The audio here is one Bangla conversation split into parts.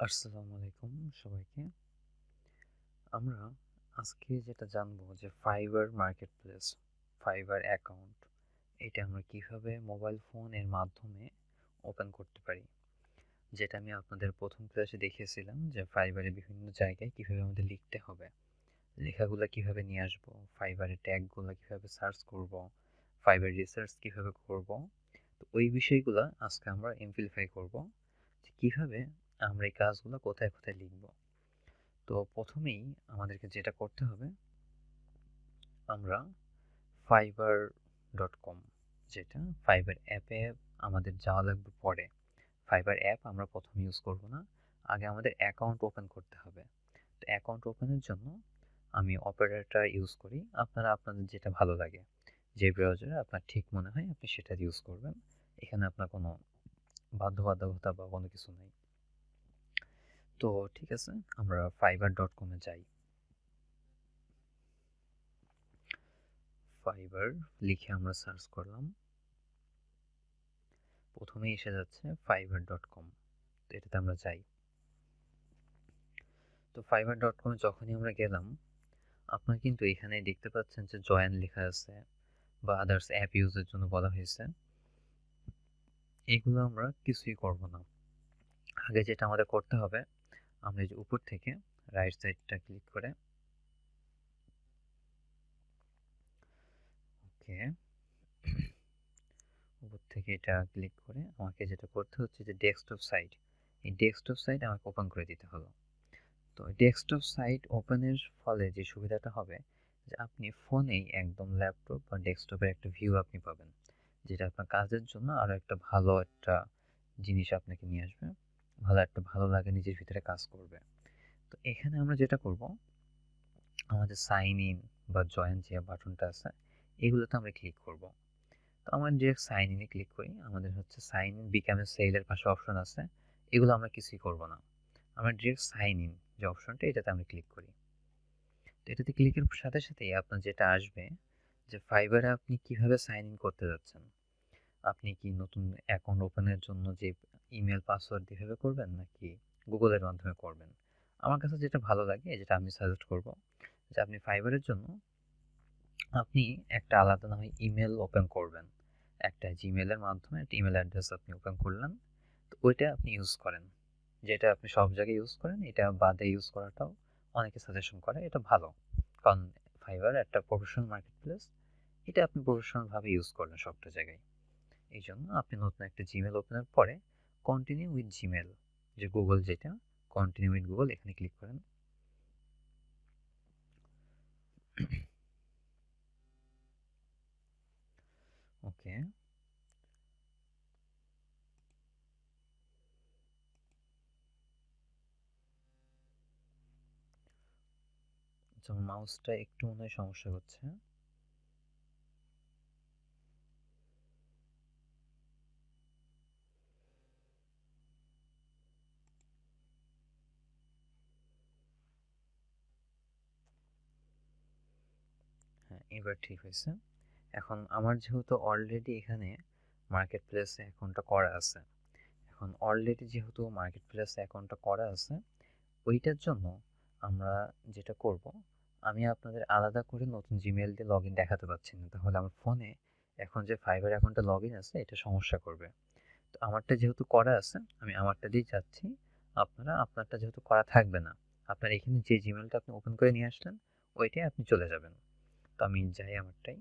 আসসালামু আলাইকুম সবাইকে। আমরা আজকে যেটা জানবো যে ফাইবার মার্কেটপ্লেস, ফাইবার অ্যাকাউন্ট এটা আমরা কিভাবে মোবাইল ফোনের মাধ্যমে ওপেন করতে পারি। যেটা আমি আপনাদের প্রথম ক্লাসে দেখিয়েছিলাম যে ফাইবারের বিভিন্ন জায়গায় কিভাবে আমাদের লিখতে হবে, লেখাগুলো কিভাবে নিয়ে আসবো, ফাইবারের ট্যাগগুলো কিভাবে সার্চ করব, ফাইবার রিসার্চ কিভাবে করব। তো ওই বিষয়গুলো আজকে আমরা এমপ্লিফাই করব যে কিভাবে আমরা এই কাজগুলো কোথায় কোথায় লিখব। তো প্রথমেই আমাদেরকে যেটা করতে হবে, আমরা fiverr.com, যেটা ফাইবার অ্যাপে আমাদের যাওয়া লাগবে পরে। ফাইবার অ্যাপ আমরা প্রথমে ইউজ করব না, আগে আমাদের অ্যাকাউন্ট ওপেন করতে হবে। তো অ্যাকাউন্ট ওপেনের জন্য আমি অপারেটর ইউজ করি, আপনারা আপনাদের যেটা ভালো লাগে, যে ব্রাউজারে আপনার ঠিক মনে হয় আপনি সেটা ইউজ করবেন। এখানে আপনার কোনো বাধ্যবাধকতা বা কোনো কিছু নেই। তো ঠিক আছে, আমরা fiverr.com-এ যাই। ফাইবার লিখে আমরা সার্চ করলাম, প্রথমেই এসে যাচ্ছে fiverr.com। তো এটাতে আমরা যাই। তো fiverr.com যখনই আমরা গেলাম, আপনারা কিন্তু এখানে দেখতে পাচ্ছেন যে জয়েন লেখা আছে বা আদার্স অ্যাপ ইউজের জন্য বলা হয়েছে। এগুলো আমরা কিছুই করব না। আগে যেটা আমাদের করতে হবে, আমরা যে উপর থেকে রাইট সাইডটা ক্লিক করে, ওকে, উপর থেকে এটা ক্লিক করে আমাকে যেটা করতে হচ্ছে যে ডেস্কটপ সাইট, এই ডেস্কটপ সাইট আমাকে ওপেন করে দিতে হলো। তো ডেস্কটপ সাইট ওপেনের ফলে যে সুবিধাটা হবে, যে আপনি ফোনেই একদম ল্যাপটপ বা ডেস্কটপের একটা ভিউ আপনি পাবেন, যেটা আপনার কাজের জন্য আরো একটা ভালো একটা জিনিস আপনাকে নিয়ে আসবে, ভালো লাগে, নিজের ভিতরে কাজ করবে। তো এখানে আমরা যেটা করব, আমাদের সাইন ইন বা জয়েন যে বাটনটা আছে, এগুলোতে আমরা ক্লিক করব। তো আমরা ডিরেক্ট সাইন ইনে ক্লিক করি, আমাদের হচ্ছে সাইন ইন বিকাম এ সেলের পাশে অপশন আছে, এগুলো আমরা কিছুই করব না। আমরা ডিরেক্ট সাইন ইন যে অপশনটা, এটাতে আমরা ক্লিক করি। তো এটাতে ক্লিকের সাথে সাথেই আপনার যেটা আসবে, যে ফাইবারে আপনি কিভাবে সাইন ইন করতে যাচ্ছেন। আপনি কি নতুন অ্যাকাউন্ট ওপেনের জন্য যে ইমেল পাসওয়ার্ড দিয়ে করবেন, নাকি গুগলের মাধ্যমে করবেন। আমার কাছে যেটা ভালো লাগে, যেটা আমি সাজেস্ট করব, যে আপনি ফাইবারের জন্য আপনি একটা আলাদা না হয় ইমেল ওপেন করবেন, একটা জিমেলের মাধ্যমে একটা ইমেল অ্যাড্রেস আপনি ওপেন করলেন। তো ওইটা আপনি ইউজ করেন, যেটা আপনি সব জায়গায় ইউজ করেন, এটা বাদে ইউজ করাটাও অনেকে সাজেশন করে, এটা ভালো। কারণ ফাইবার একটা প্রফেশনাল মার্কেটপ্লেস, এটা আপনি প্রফেশনাল ভাবে ইউজ করবেন সবটা জায়গায়। এই জন্য আপনি নতুন একটা জিমেল ওপেনের পরে কন্টিনিউ উইথ জিমেল, যে গুগল, যেটা কন্টিনিউ উইথ গুগল, এখানে ক্লিক করেন। ওকে, যেমন মাউসটা একটু মনে হয় সমস্যা হচ্ছে। হ্যাঁ, এবার ঠিক হয়েছে। এখন আমার যেহেতু অলরেডি এখানে মার্কেট প্লেসে অ্যাকাউন্টটা করা আছে, এখন অলরেডি যেহেতু মার্কেট প্লেসে অ্যাকাউন্টটা করা আছে, ওইটার জন্য আমরা যেটা করব, আমি আপনাদের আলাদা করে নতুন জিমেল দিয়ে লগ ইন দেখাতে পাচ্ছি না, তাহলে আমার ফোনে এখন যে ফাইবার অ্যাকাউন্টে লগ ইন আছে, এটা সমস্যা করবে। তো আমারটা যেহেতু করা আছে, আমি আমারটা দিয়ে যাচ্ছি। আপনারা আপনারটা যেহেতু করা থাকবে না, আপনার এখানে যে জিমেলটা আপনি ওপেন করে নিয়ে আসলেন, ওইটাই আপনি চলে যাবেন। তো আমি যাই আমারটাই,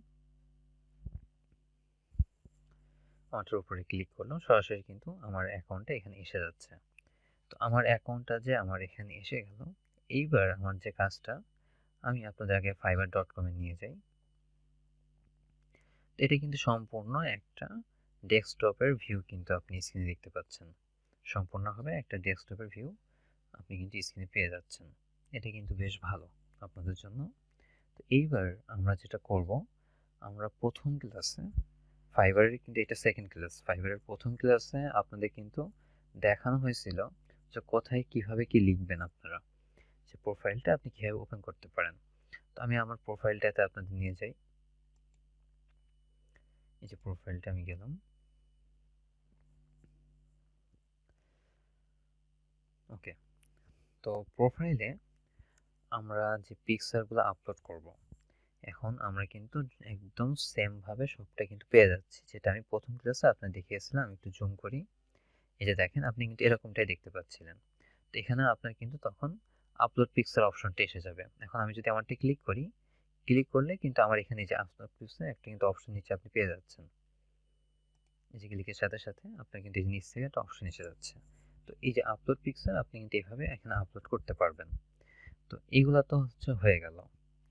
আমারটার উপরে ক্লিক করলাম, সরাসরি কিন্তু আমার অ্যাকাউন্টটা এখানে এসে যাচ্ছে। তো আমার অ্যাকাউন্টটা যে আমার এখানে এসে গেল, এইবার আমার যে কাজটা, আমি আপনাদের আগে fiverr.com-এ নিয়ে যাই। এটা কিন্তু সম্পূর্ণ একটা ডেস্কটপের ভিউ, কিন্তু আপনি স্ক্রিনে দেখতে পাচ্ছেন। সম্পূর্ণভাবে একটা ডেস্কটপের ভিউ আপনি কিন্তু স্ক্রিনে পেয়ে যাচ্ছেন। এটা কিন্তু বেশ ভালো আপনাদের জন্য। তো এইবার আমরা যেটা করব, আমরা প্রথম ক্লাসে ফাইবারের, কিন্তু এটা সেকেন্ড ক্লাস, ফাইবারের প্রথম ক্লাসে আপনাদের কিন্তু দেখানো হয়েছিল যে কোথায় কিভাবে কি লিখবেন আপনারা, যে প্রোফাইলটা আপনি কিভাবে ওপেন করতে পারেন। তো আমি আমার প্রোফাইলটাতে আপনাদের নিয়ে যাই। এই যে প্রোফাইলটা আমি গেলাম, ওকে। তো প্রোফাইলে আমরা যে পিকচারগুলো আপলোড করব, এখন আমরা কিন্তু একদম সেম ভাবে সবটা কিন্তু পেয়ে যাচ্ছি, যেটা আমি প্রথম ক্লাসে আপনাকে দেখিয়েছিলাম। আমি একটু জুম করি, এই যে দেখেন, আপনি কিন্তু এরকমটাই দেখতে পাচ্ছিলেন। তো এখানে আপনার কিন্তু তখন আপলোড পিকচার অপশনটা এসে যাবে। এখন আমি যদি আমারটা ক্লিক করি, ক্লিক করলে কিন্তু আমার এখানে যে আপলোড পিকচার একটা কিন্তু অপশন নিচে আপনি পেয়ে যাচ্ছেন। এই যে ক্লিকের সাথে সাথে আপনার কিন্তু এই নিচ থেকে একটা অপশন এসে যাচ্ছে। তো এই যে আপলোড পিকচার আপনি কিন্তু এইভাবে এখানে আপলোড করতে পারবেন। তো এইগুলা তো হচ্ছে হয়ে গেল,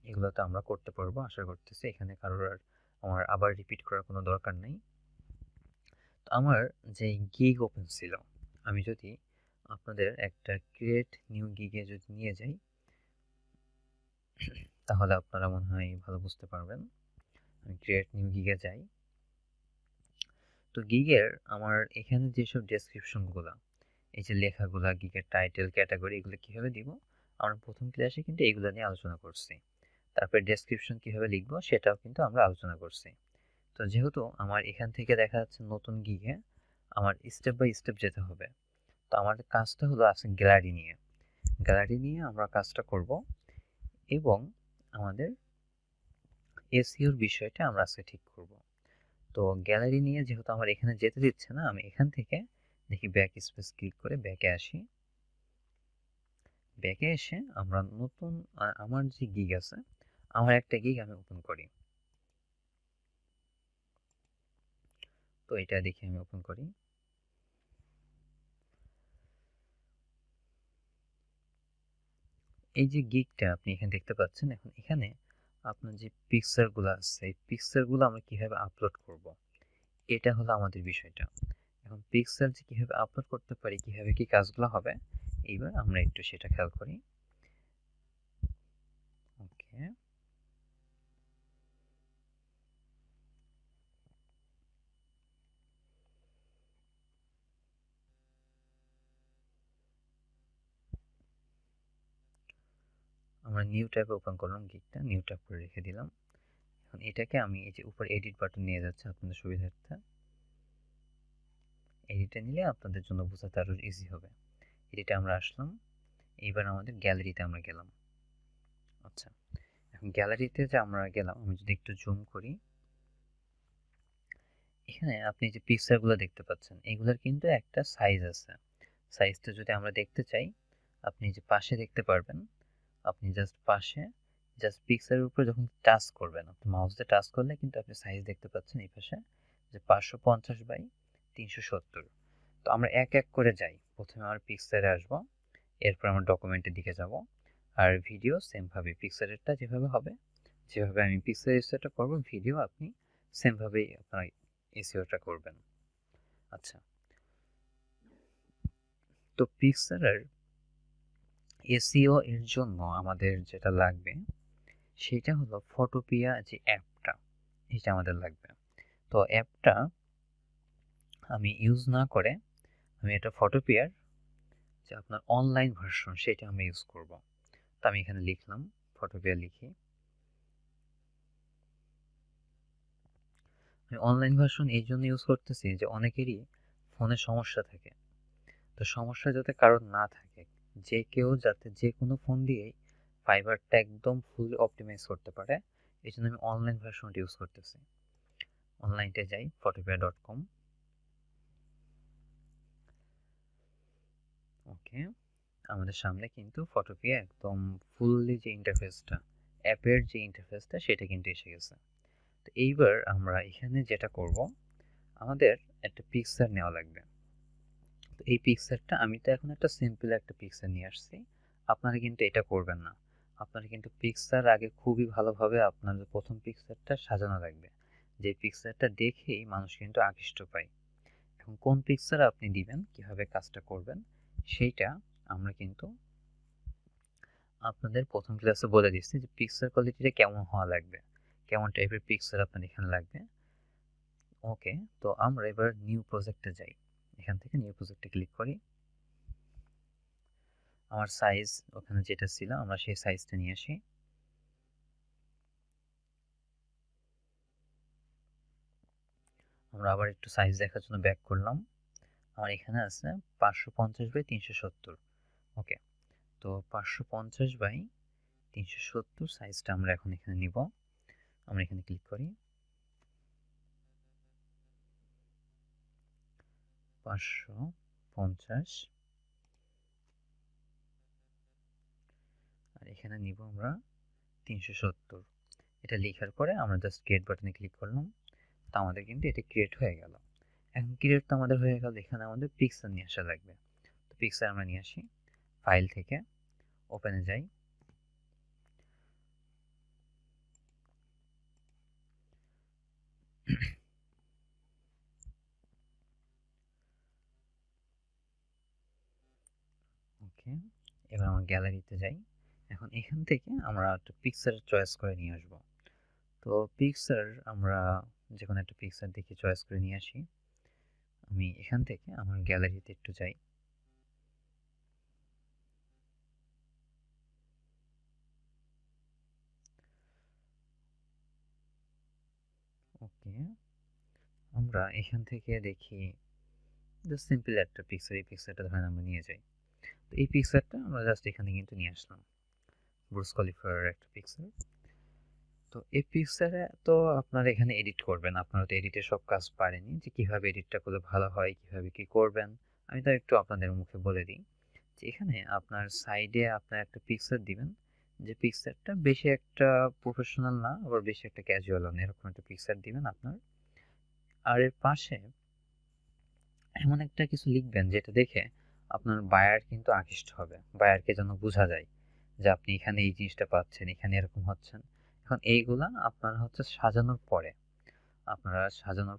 এগুলো তো আমরা করতে পারবো আশা করতেছি। এখানে কারোর আর আমার আবার রিপিট করার কোনো দরকার নেই। তো আমার যে গিগ ওপেন ছিল, আমি যদি আপনাদের একটা ক্রিয়েট নিউ গিগে যদি নিয়ে যাই, তাহলে আপনারা মনে হয় ভালো বুঝতে পারবেন। আমি ক্রিয়েট নিউ গিগে যাই। তো গিগের আমার এখানে যেসব ডেসক্রিপশনগুলো, এই যে লেখাগুলা, গিগের টাইটেল, ক্যাটাগরি, এগুলো কিভাবে দিব, আমরা প্রথম ক্লাসে কিন্তু এগুলো নিয়ে আলোচনা করছি। তারপরে ডেসক্রিপশন কিভাবে লিখবো সেটাও কিন্তু আমরা আলোচনা করছি। তো যেহেতু আমার এখান থেকে দেখা যাচ্ছে নতুন গিগে আমার স্টেপ বাই স্টেপ যেতে হবে, তো আমার কাজটা হলো আজকে গ্যালারি নিয়ে আমরা কাজটা করব, এবং আমাদের এসইওর বিষয়টা আমরা আজকে ঠিক করব। তো গ্যালারি নিয়ে যেহেতু আমার এখানে যেতে দিচ্ছে না, আমি এখান থেকে দেখি ব্যাক স্পেস ক্লিক করে ব্যাকে আসি। ব্যাকে এসে আমরা নতুন আমার যে গিগ আছে, আমার একটা গিগ আমি ওপেন করি। তো এটা দেখি আমি ওপেন করি। এই যে গিগটা আপনি এখানে দেখতে পাচ্ছেন, এখন এখানে আপনার যে পিকচারগুলো আছে, এই পিকচারগুলো আমরা কিভাবে আপলোড করব, এটা হলো আমাদের বিষয়টা। এখন পিকচার যে কিভাবে আপলোড করতে পারি, কিভাবে কি কাজগুলো হবে, এইবার আমরা একটু সেটা খেয়াল করি। ওকে, আমরা নিউ ট্যাবে ওপেন করলাম, গিগটা নিউ ট্যাব করে রেখে দিলাম। এখন এটাকে আমি এই যে উপরে এডিট বাটন নিয়ে যাচ্ছে আপনাদের সুবিধার্থে, এডিটে নিলে আপনাদের জন্য বোঝাতে আরো ইজি হবে। এডিটে আমরা আসলাম, এইবার আমাদের গ্যালারিতে আমরা গেলাম। আচ্ছা, এখন গ্যালারিতে যে আমরা গেলাম, আমি যদি একটু জুম করি, এখানে আপনি যে পিকচারগুলো দেখতে পাচ্ছেন, এগুলোর কিন্তু একটা সাইজ আছে। সাইজটা যদি আমরা দেখতে চাই, আপনি যে পাশে দেখতে পারবেন, আপনি জাস্ট পাশে জাস্ট পিকচারের উপরে যখন টাচ করবেন, আপনি মাউস দিয়ে টাচ করলে কিন্তু আপনি সাইজ দেখতে পাচ্ছেন এই পাশে, যে 550 বাই 370। তো আমরা এক এক করে যাই। প্রথমে আমার পিকচারে আসবো, এরপর আমরা ডকুমেন্টের দিকে যাব, আর ভিডিও সেমভাবে পিকচারেরটা যেভাবে হবে, যেভাবে আমি পিকচার এসিওটা করব, ভিডিও আপনি সেমভাবেই আপনার এসিওটা করবেন। আচ্ছা, তো পিকচারের এসইও এর জন্য আমাদের যেটা লাগবে সেটা হলো ফটোপিয়া যে অ্যাপটা, এটা আমাদের লাগবে। তো অ্যাপটা আমি ইউজ না করে আমি এটা ফটোপিয়ার যে আপনার অনলাইন ভার্সন সেটা আমি ইউজ করব। তো আমি এখানে লিখলাম ফটোপিয়া, লিখি আমি অনলাইন ভার্সন এই জন্য ইউজ করতেছি যে অনেকেরই ফোনে সমস্যা থাকে। তো সমস্যা যাতে কারোর না থাকে, যে কেউ যাতে যে কোনো ফোন দিয়েই ফাইবারটা একদম ফুল অপটিমাইজ করতে পারে, এই জন্য আমি অনলাইন ভার্সনটা ইউজ করতেছি। অনলাইনতে যাই photopia.com। ওকে, আমাদের সামনে কিন্তু ফটোপিয়া একদম ফুললি যে ইন্টারফেসটা, অ্যাপের যে ইন্টারফেসটা সেটা কিন্তু এসে গেছে। তো এইবার আমরা এখানে যেটা করব, আমাদের একটা পিকচার নেওয়া লাগবে। তো এই পিকচারটা আমি তো এখন একটা সিম্পল একটা পিকচার নিয়ে আসছি, আপনারা কিন্তু এটা করবেন না। আপনারা কিন্তু পিকচার আগে খুবই ভালোভাবে আপনাদের প্রথম পিকচারটা সাজানো লাগবে, যে পিকচারটা দেখেই মানুষ কিন্তু আকৃষ্ট পায়। এখন কোন পিকচার আপনি দিবেন, কিভাবে কাজটা করবেন, সেইটা আমরা কিন্তু আপনাদের প্রথম ক্লাসে বলে দিচ্ছি, যে পিকচার কোয়ালিটিটা কেমন হওয়া লাগবে, কেমন টাইপের পিকচার আপনার এখানে লাগবে। ওকে, তো আমরা এবার নিউ প্রজেক্টে যাই, এখান থেকে নিউ প্রজেক্টে ক্লিক করি। আমার সাইজ ওখানে যেটা ছিল আমরা সেই সাইজটা নিয়ে আসি। আমরা আবার একটু সাইজ দেখার জন্য ব্যাক করলাম। আমার এখানে আছে 550 বাই 370। ওকে, তো 550/370 সাইজটা আমরা এখন এখানে নিব। আমরা এখানে ক্লিক করি, 550, আর এখানে নিব আমরা 370। এটা লেখার পরে আমরা জাস্ট ক্রিয়েট বাটনে ক্লিক করলাম, তো আমাদের কিন্তু এটা ক্রিয়েট হয়ে গেল। এখন ক্রিয়েট তো আমাদের হয়ে গেল, এখানে আমাদের পিকচার নিয়ে আসা লাগবে। তো পিকচার আমরা নিয়ে আসি, ফাইল থেকে ওপেনে যাই, ওকে। এবার আমরা গ্যালারিতে যাই। এখন এখান থেকে আমরা একটা পিকচার চয়েস করে নিয়ে আসব। তো পিকচার আমরা যে কোনো একটা পিকচার দেখে চয়েস করে নিয়ে আসি। আমি এখান থেকে আমার গ্যালারিতে একটু যাই, ওকে। আমরা এখান থেকে দেখি জাস্ট সিম্পল একটা পিকচার, এই পিকচারটা ধরেন আমরা নিয়ে যাই। তো এই পিকচারটা আমরা জাস্ট এখানে কিন্তু নিয়ে আসলাম, বুর্জ খলিফার একটা পিকচার। তো এই পিকচারে তো আপনারা এখানে এডিট করবেন, আপনারা তো এডিটের সব কাজ পারেনই, যে কিভাবে এডিটটা করলে ভালো হয়, কিভাবে কি করবেন। আমি তো একটু আপনাদের মুখে বলে দিই যে এখানে আপনার সাইডে আপনার একটা পিকচার দিবেন, যে পিকচারটা বেশি একটা প্রফেশনাল না, আবার বেশি একটা ক্যাজুয়াল না, এরকম একটা পিকচার দিবেন আপনার। আর এর পাশে এমন একটা কিছু লিখবেন যেটা দেখে আপনার বায়ার কিন্তু আকৃষ্ট হবে, বায়ারকে যেন বোঝা যায় যে আপনি এখানে এই জিনিসটা পাচ্ছেন, এখানে এরকম হচ্ছেন। এখন এইগুলা আপনারা হচ্ছে সাজানোর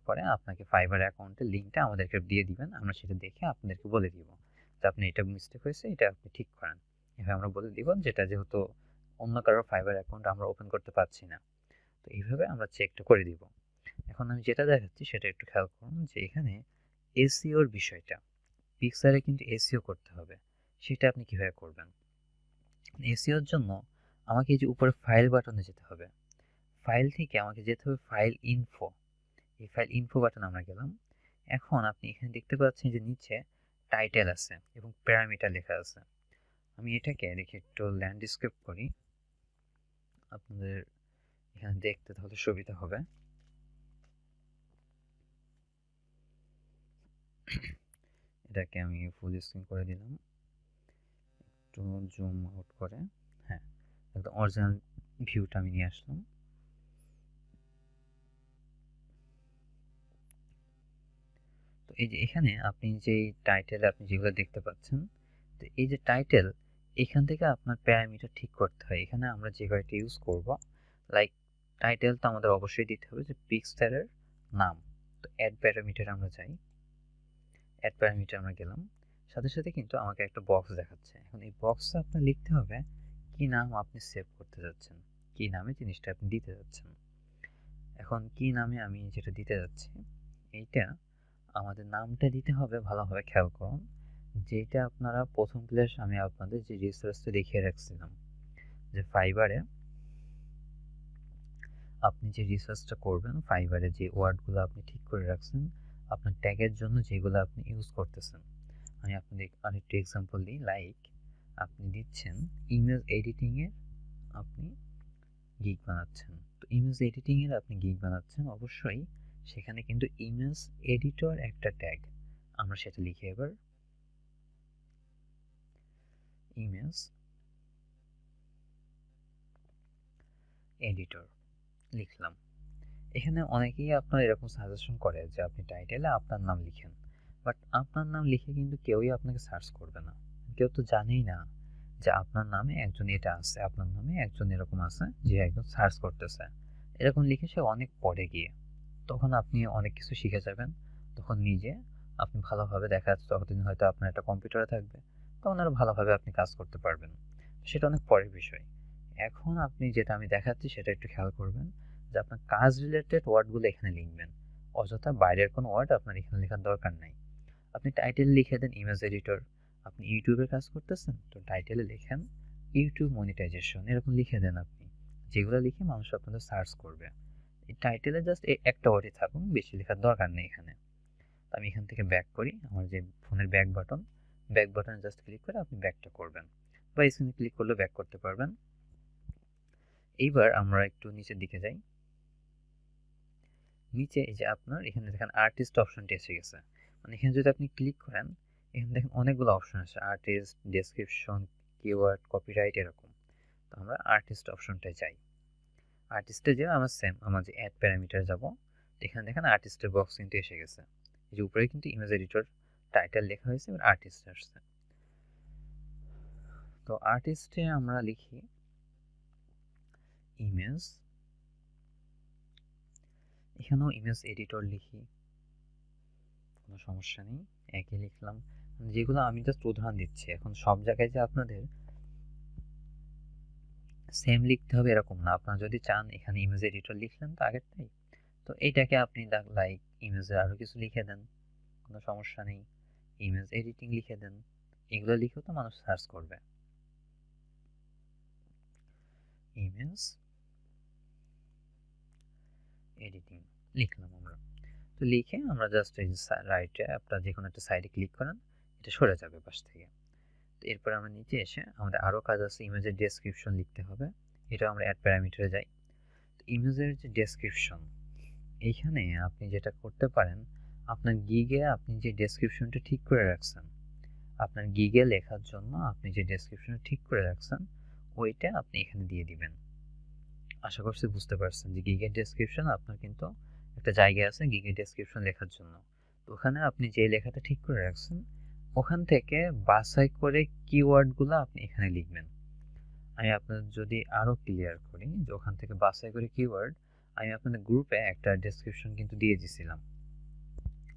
পরে আপনাকে ফাইবার অ্যাকাউন্টের লিঙ্কটা আমাদেরকে দিয়ে দিবেন, আমরা সেটা দেখে আপনাদেরকে বলে দিব যে আপনি এটা মিস্টেক হয়েছে, এটা আপনি ঠিক করেন। এভাবে আমরা বলে দিব, যেটা যেহেতু অন্য কারো ফাইবার অ্যাকাউন্ট আমরা ওপেন করতে পারছি না, তো এইভাবে আমরা চেকটা করে দিব। এখন আমি যেটা দেখাচ্ছি সেটা একটু খেয়াল করুন, যে এখানে এসইওর বিষয়টা, পিক্সারে কিন্তু এসইও করতে হবে, সেটা আপনি কিভাবে করবেন। এসইওর জন্য আমাকে এই যে উপরে ফাইল বাটনে যেতে হবে, ফাইল থেকে আমাকে যেতে হবে ফাইল ইনফো, এই ফাইল ইনফো বাটনে আমরা গেলাম। এখন আপনি এখানে দেখতে পাচ্ছেন যে নিচে টাইটেল আছে এবং প্যারামিটার লেখা আছে। আমি এটাকে দেখি একটু ল্যান্ডস্কেপ করি, আপনাদের এখানে দেখতে তাহলে সুবিধা হবে। এটাকে আমি ফুল স্ক্রিন করে দিলাম, একটু জুম আউট করে, হ্যাঁ, একদম অরিজিনাল ভিউটা আমি নিয়ে আসলাম। তো এই যে এখানে আপনি যে টাইটেল আপনি যেগুলো দেখতে পাচ্ছেন, তো এই যে টাইটেল, এখান থেকে আপনার প্যারামিটার ঠিক করতে হয়। এখানে আমরা যে কয়টা ইউজ করব, লাইক টাইটেল তো আমাদের অবশ্যই দিতে হবে যে পিক্সারের নাম। তো অ্যাড প্যারামিটার আমরা যাই, অ্যাড প্যারামিটার আমরা গেলাম, সাথে সাথে কিন্তু আমাকে একটা বক্স দেখাচ্ছে। এখন এই বক্সে আপনার লিখতে হবে কি নাম আপনি সেভ করতে যাচ্ছেন, কি নামে জিনিসটা আপনি দিতে যাচ্ছেন। এখন কি নামে আমি যেটা দিতে যাচ্ছি, এইটা আমাদের নামটা দিতে হবে ভালোভাবে খেয়াল করুন, যেটা আপনারা প্রথম ক্লাস আমি আপনাদের যে রিসার্চটা দেখিয়ে রাখছিলাম, যে ফাইবারে আপনি যে রিসার্চটা করবেন, ফাইবারে যে ওয়ার্ডগুলো আপনি ঠিক করে রাখছেন আপনার ট্যাগের জন্য, যেগুলো আপনি ইউজ করতেছেন। আমি আপনাদের আরেকটু এক্সাম্পল দিই, লাইক আপনি দিচ্ছেন ইমেজ এডিটিংয়ের আপনি গিগ বানাচ্ছেন, তো ইমেজ এডিটিংয়ের আপনি গিগ বানাচ্ছেন, অবশ্যই সেখানে কিন্তু ইমেজ এডিটর একটা ট্যাগ, আমরা সেটা লিখে এবার ইমেজ এডিটর লিখলাম। এখানে অনেকেই আপনার এরকম সাজেশন করে যে আপনি টাইটেলে আপনার নাম লিখেন, বাট আপনার নাম লিখে কিন্তু কেউই আপনাকে সার্চ করবে না, কেউ তো জানেই না যে আপনার নামে একজন এটা আছে, আপনার নামে একজন এরকম আছে যে একজন সার্চ করতেছে, এরকম লিখে সে অনেক পরে গিয়ে তখন আপনি অনেক কিছু শিখে যাবেন। তখন নিজে আপনি ভালোভাবে দেখা যাচ্ছে ততদিন হয়তো আপনার একটা কম্পিউটারে থাকবে, তখন আরো ভালোভাবে আপনি কাজ করতে পারবেন, সেটা অনেক পরের বিষয়। এখন আপনি যেটা আমি দেখাচ্ছি সেটা একটু খেয়াল করবেন, যে আপনার কাজ রিলেটেড ওয়ার্ডগুলো এখানে লিখবেন, অযথা বাইরের কোনো ওয়ার্ড আপনার এখানে লেখার দরকার নাই। আপনি টাইটেল লিখে দেন ইমেজ এডিটর, আপনি ইউটিউবে কাজ করতেছেন তো টাইটেলে লেখেন ইউটিউব মনিটাইজেশন, এরকম লিখে দেন আপনি, যেগুলো লিখে মানুষ আপনাদের সার্চ করবে। এই টাইটেলে জাস্ট একটা ওয়ার্ডই থাকুন, বেশি লেখার দরকার নেই এখানে। তো আমি এখান থেকে ব্যাক করি, আমার যে ফোনের ব্যাক বাটনে জাস্ট ক্লিক করে আপনি ব্যাকটা করবেন। বা স্ক্রিনে ক্লিক করলে ব্যাক করতে পারবেন। এইবার আমরা একটু নিচের দিকে যাই। নিচে এই যে আপনার এখানে দেখেন আর্টিস্ট অপশনটি এসে গেছে। মানে এখানে যদি আপনি ক্লিক করেন, এখানে দেখেন অনেকগুলো অপশন আছে, আর্টিস্ট, ডেসক্রিপশন, কিওয়ার্ড, কপিরাইট, এরকম। তো আমরা আর্টিস্ট অপশনটায় যাই। আর্টিস্টে যে আমার সেম আমার যে অ্যাড প্যারামিটার যাব, এখানে দেখেন আর্টিস্টের বক্স কিন্তু এসে গেছে। এই যে উপরে কিন্তু ইমেজ এডিটর টাইটেল লেখা হয়েছে, এবার আর্টিস্ট আসছে। তো আর্টিস্টে আমরা লিখি ইমেজ, এখানেও ইমেজ এডিটর লিখি, কোনো সমস্যা নেই, একই লিখলাম। যেগুলো আমি জাস্ট উদাহরণ দিচ্ছি, এখন সব জায়গায় যে আপনাদের সেম লিখতে হবে এরকম না। আপনারা যদি চান এখানে ইমেজ এডিটর লিখলেন তো আগেরটাই, তো এইটাকে আপনি লাইক ইমেজে আরো কিছু লিখে দেন, কোনো সমস্যা নেই, ইমেজ এডিটিং লিখে দেন। এগুলো লিখেও তো মানুষ সার্চ করবে। ইমেজ এডিটিং লিখলাম আমরা। তো লিখে আমরা জাস্ট এই রাইটে আপনারা যে কোনো একটা সাইডে ক্লিক করেন, এটা সরে যাবে পাশ থেকে। তো এরপর আমরা নিচে এসে আমাদের আরও কাজ আছে, ইমেজের ডেসক্রিপশন লিখতে হবে। এটা আমরা অ্যাড প্যারামিটারে যাই। তো ইমেজের যে ডেসক্রিপশন, এইখানে আপনি যেটা করতে পারেন, আপনার গিগে আপনি যে ডেসক্রিপশনটা ঠিক করে রাখছেন, আপনার গিগে লেখার জন্য আপনি যে ডেসক্রিপশনটা ঠিক করে রাখছেন, ওইটা আপনি এখানে দিয়ে দিবেন। আশা করছি বুঝতে পারছেন যে গিগের ডেসক্রিপশন আপনার কিন্তু একটা জায়গা আছে গিগের ডেসক্রিপশন লেখার জন্য। তো ওখানে আপনি যে লেখাটা ঠিক করে রাখছেন, ওখান থেকে বাছাই করে কিওয়ার্ডগুলো আপনি এখানে লিখবেন। আমি আপনাদের যদি আরও ক্লিয়ার করি, যে ওখান থেকে বাছাই করে কিওয়ার্ড, আমি আপনাদের গ্রুপে একটা ডেসক্রিপশন কিন্তু দিয়ে দিয়েছিলাম।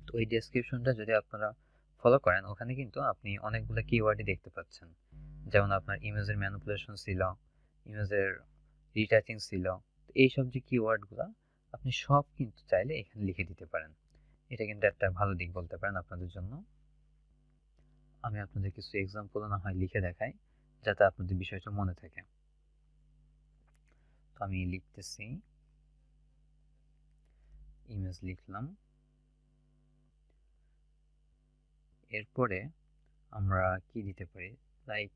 তো ওই ডেসক্রিপশনটা যদি আপনারা ফলো করেন, ওখানে কিন্তু আপনি অনেকগুলো কিওয়ার্ডই দেখতে পাচ্ছেন। যেমন আপনার ইমেজের ম্যানিপুলেশন ছিল, ইমেজের রিটাচিং ছিল। এইসব যে কিওয়ার্ডগুলো আপনি সব কিন্তু চাইলে এখানে লিখে দিতে পারেন। এটা কিন্তু একটা ভালো দিক বলতে পারেন আপনাদের জন্য। আমি আপনাদের কিছু এক্সাম্পল না হয় লিখে দেখাই, যাতে আপনাদের বিষয়টা মনে থাকে। তো আমি লিখতেছি, ইমেজ লিখলাম, এরপরে আমরা কি দিতে পারি, লাইক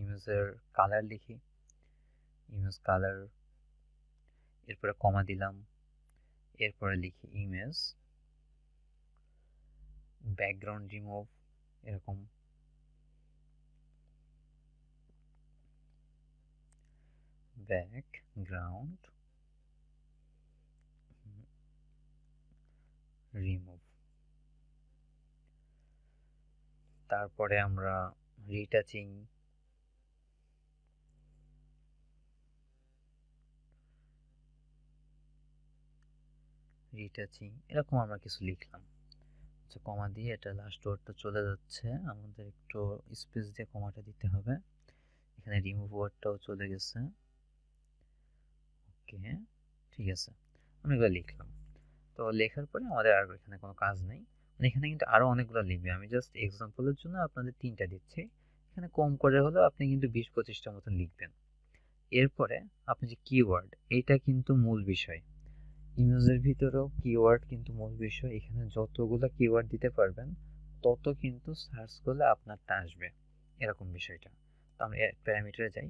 ইমেজের কালার লিখি, ইমেজ কালার, এরপরে কমা দিলাম, এরপরে লিখি ইমেজ ব্যাকগ্রাউন্ড রিমুভ, এরকম ব্যাকগ্রাউন্ড রিমুভ। তারপরে আমরা রিটাচিং, এরকম আমরা কিছু লিখলাম। আচ্ছা, কমা দিয়ে এটা লাস্ট ওয়ার্ডটা চলে যাচ্ছে, আমাদের একটু স্পেস দিয়ে কমাটা দিতে হবে। এখানে রিমুভ ওয়ার্ডটাও চলে গেছে। ওকে, ঠিক আছে, আমরা এগুলো লিখলাম। তো লেখার পরে আমাদের আর এখানে কোনো কাজ নেই। মানে এখানে কিন্তু আরো অনেকগুলো লিখবে, আমি জাস্ট এক্সাম্পলের জন্য আপনাদের 3টা দিচ্ছি। এখানে কম করে হলেও আপনি কিন্তু 20-25টা মতন লিখবেন। এরপরে আপনি যে কিওয়ার্ড, এইটা কিন্তু মূল বিষয়। ইমেজের ভিতরেও কিওয়ার্ড কিন্তু মূল বিষয়। এখানে যতগুলো কিওয়ার্ড দিতে পারবেন, তত কিন্তু সার্চ করলে আপনারটা আসবে, এরকম বিষয়টা। তো আমরা প্যারামিটারে যাই।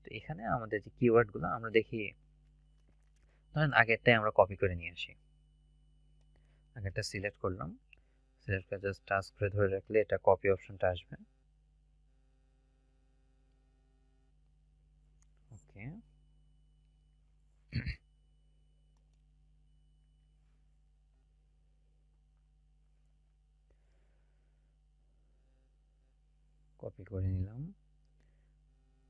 তো এখানে আমাদের যে কিওয়ার্ডগুলো আমরা দেখি, ধরেন আগেরটাই আমরা কপি করে নিয়ে আসি। আগেরটা সিলেক্ট করলাম, সিলেক্ট করে জাস্ট টাচ করে ধরে রাখলে এটা কপি অপশনটা আসবে। ওকে, কপি করে নিলাম,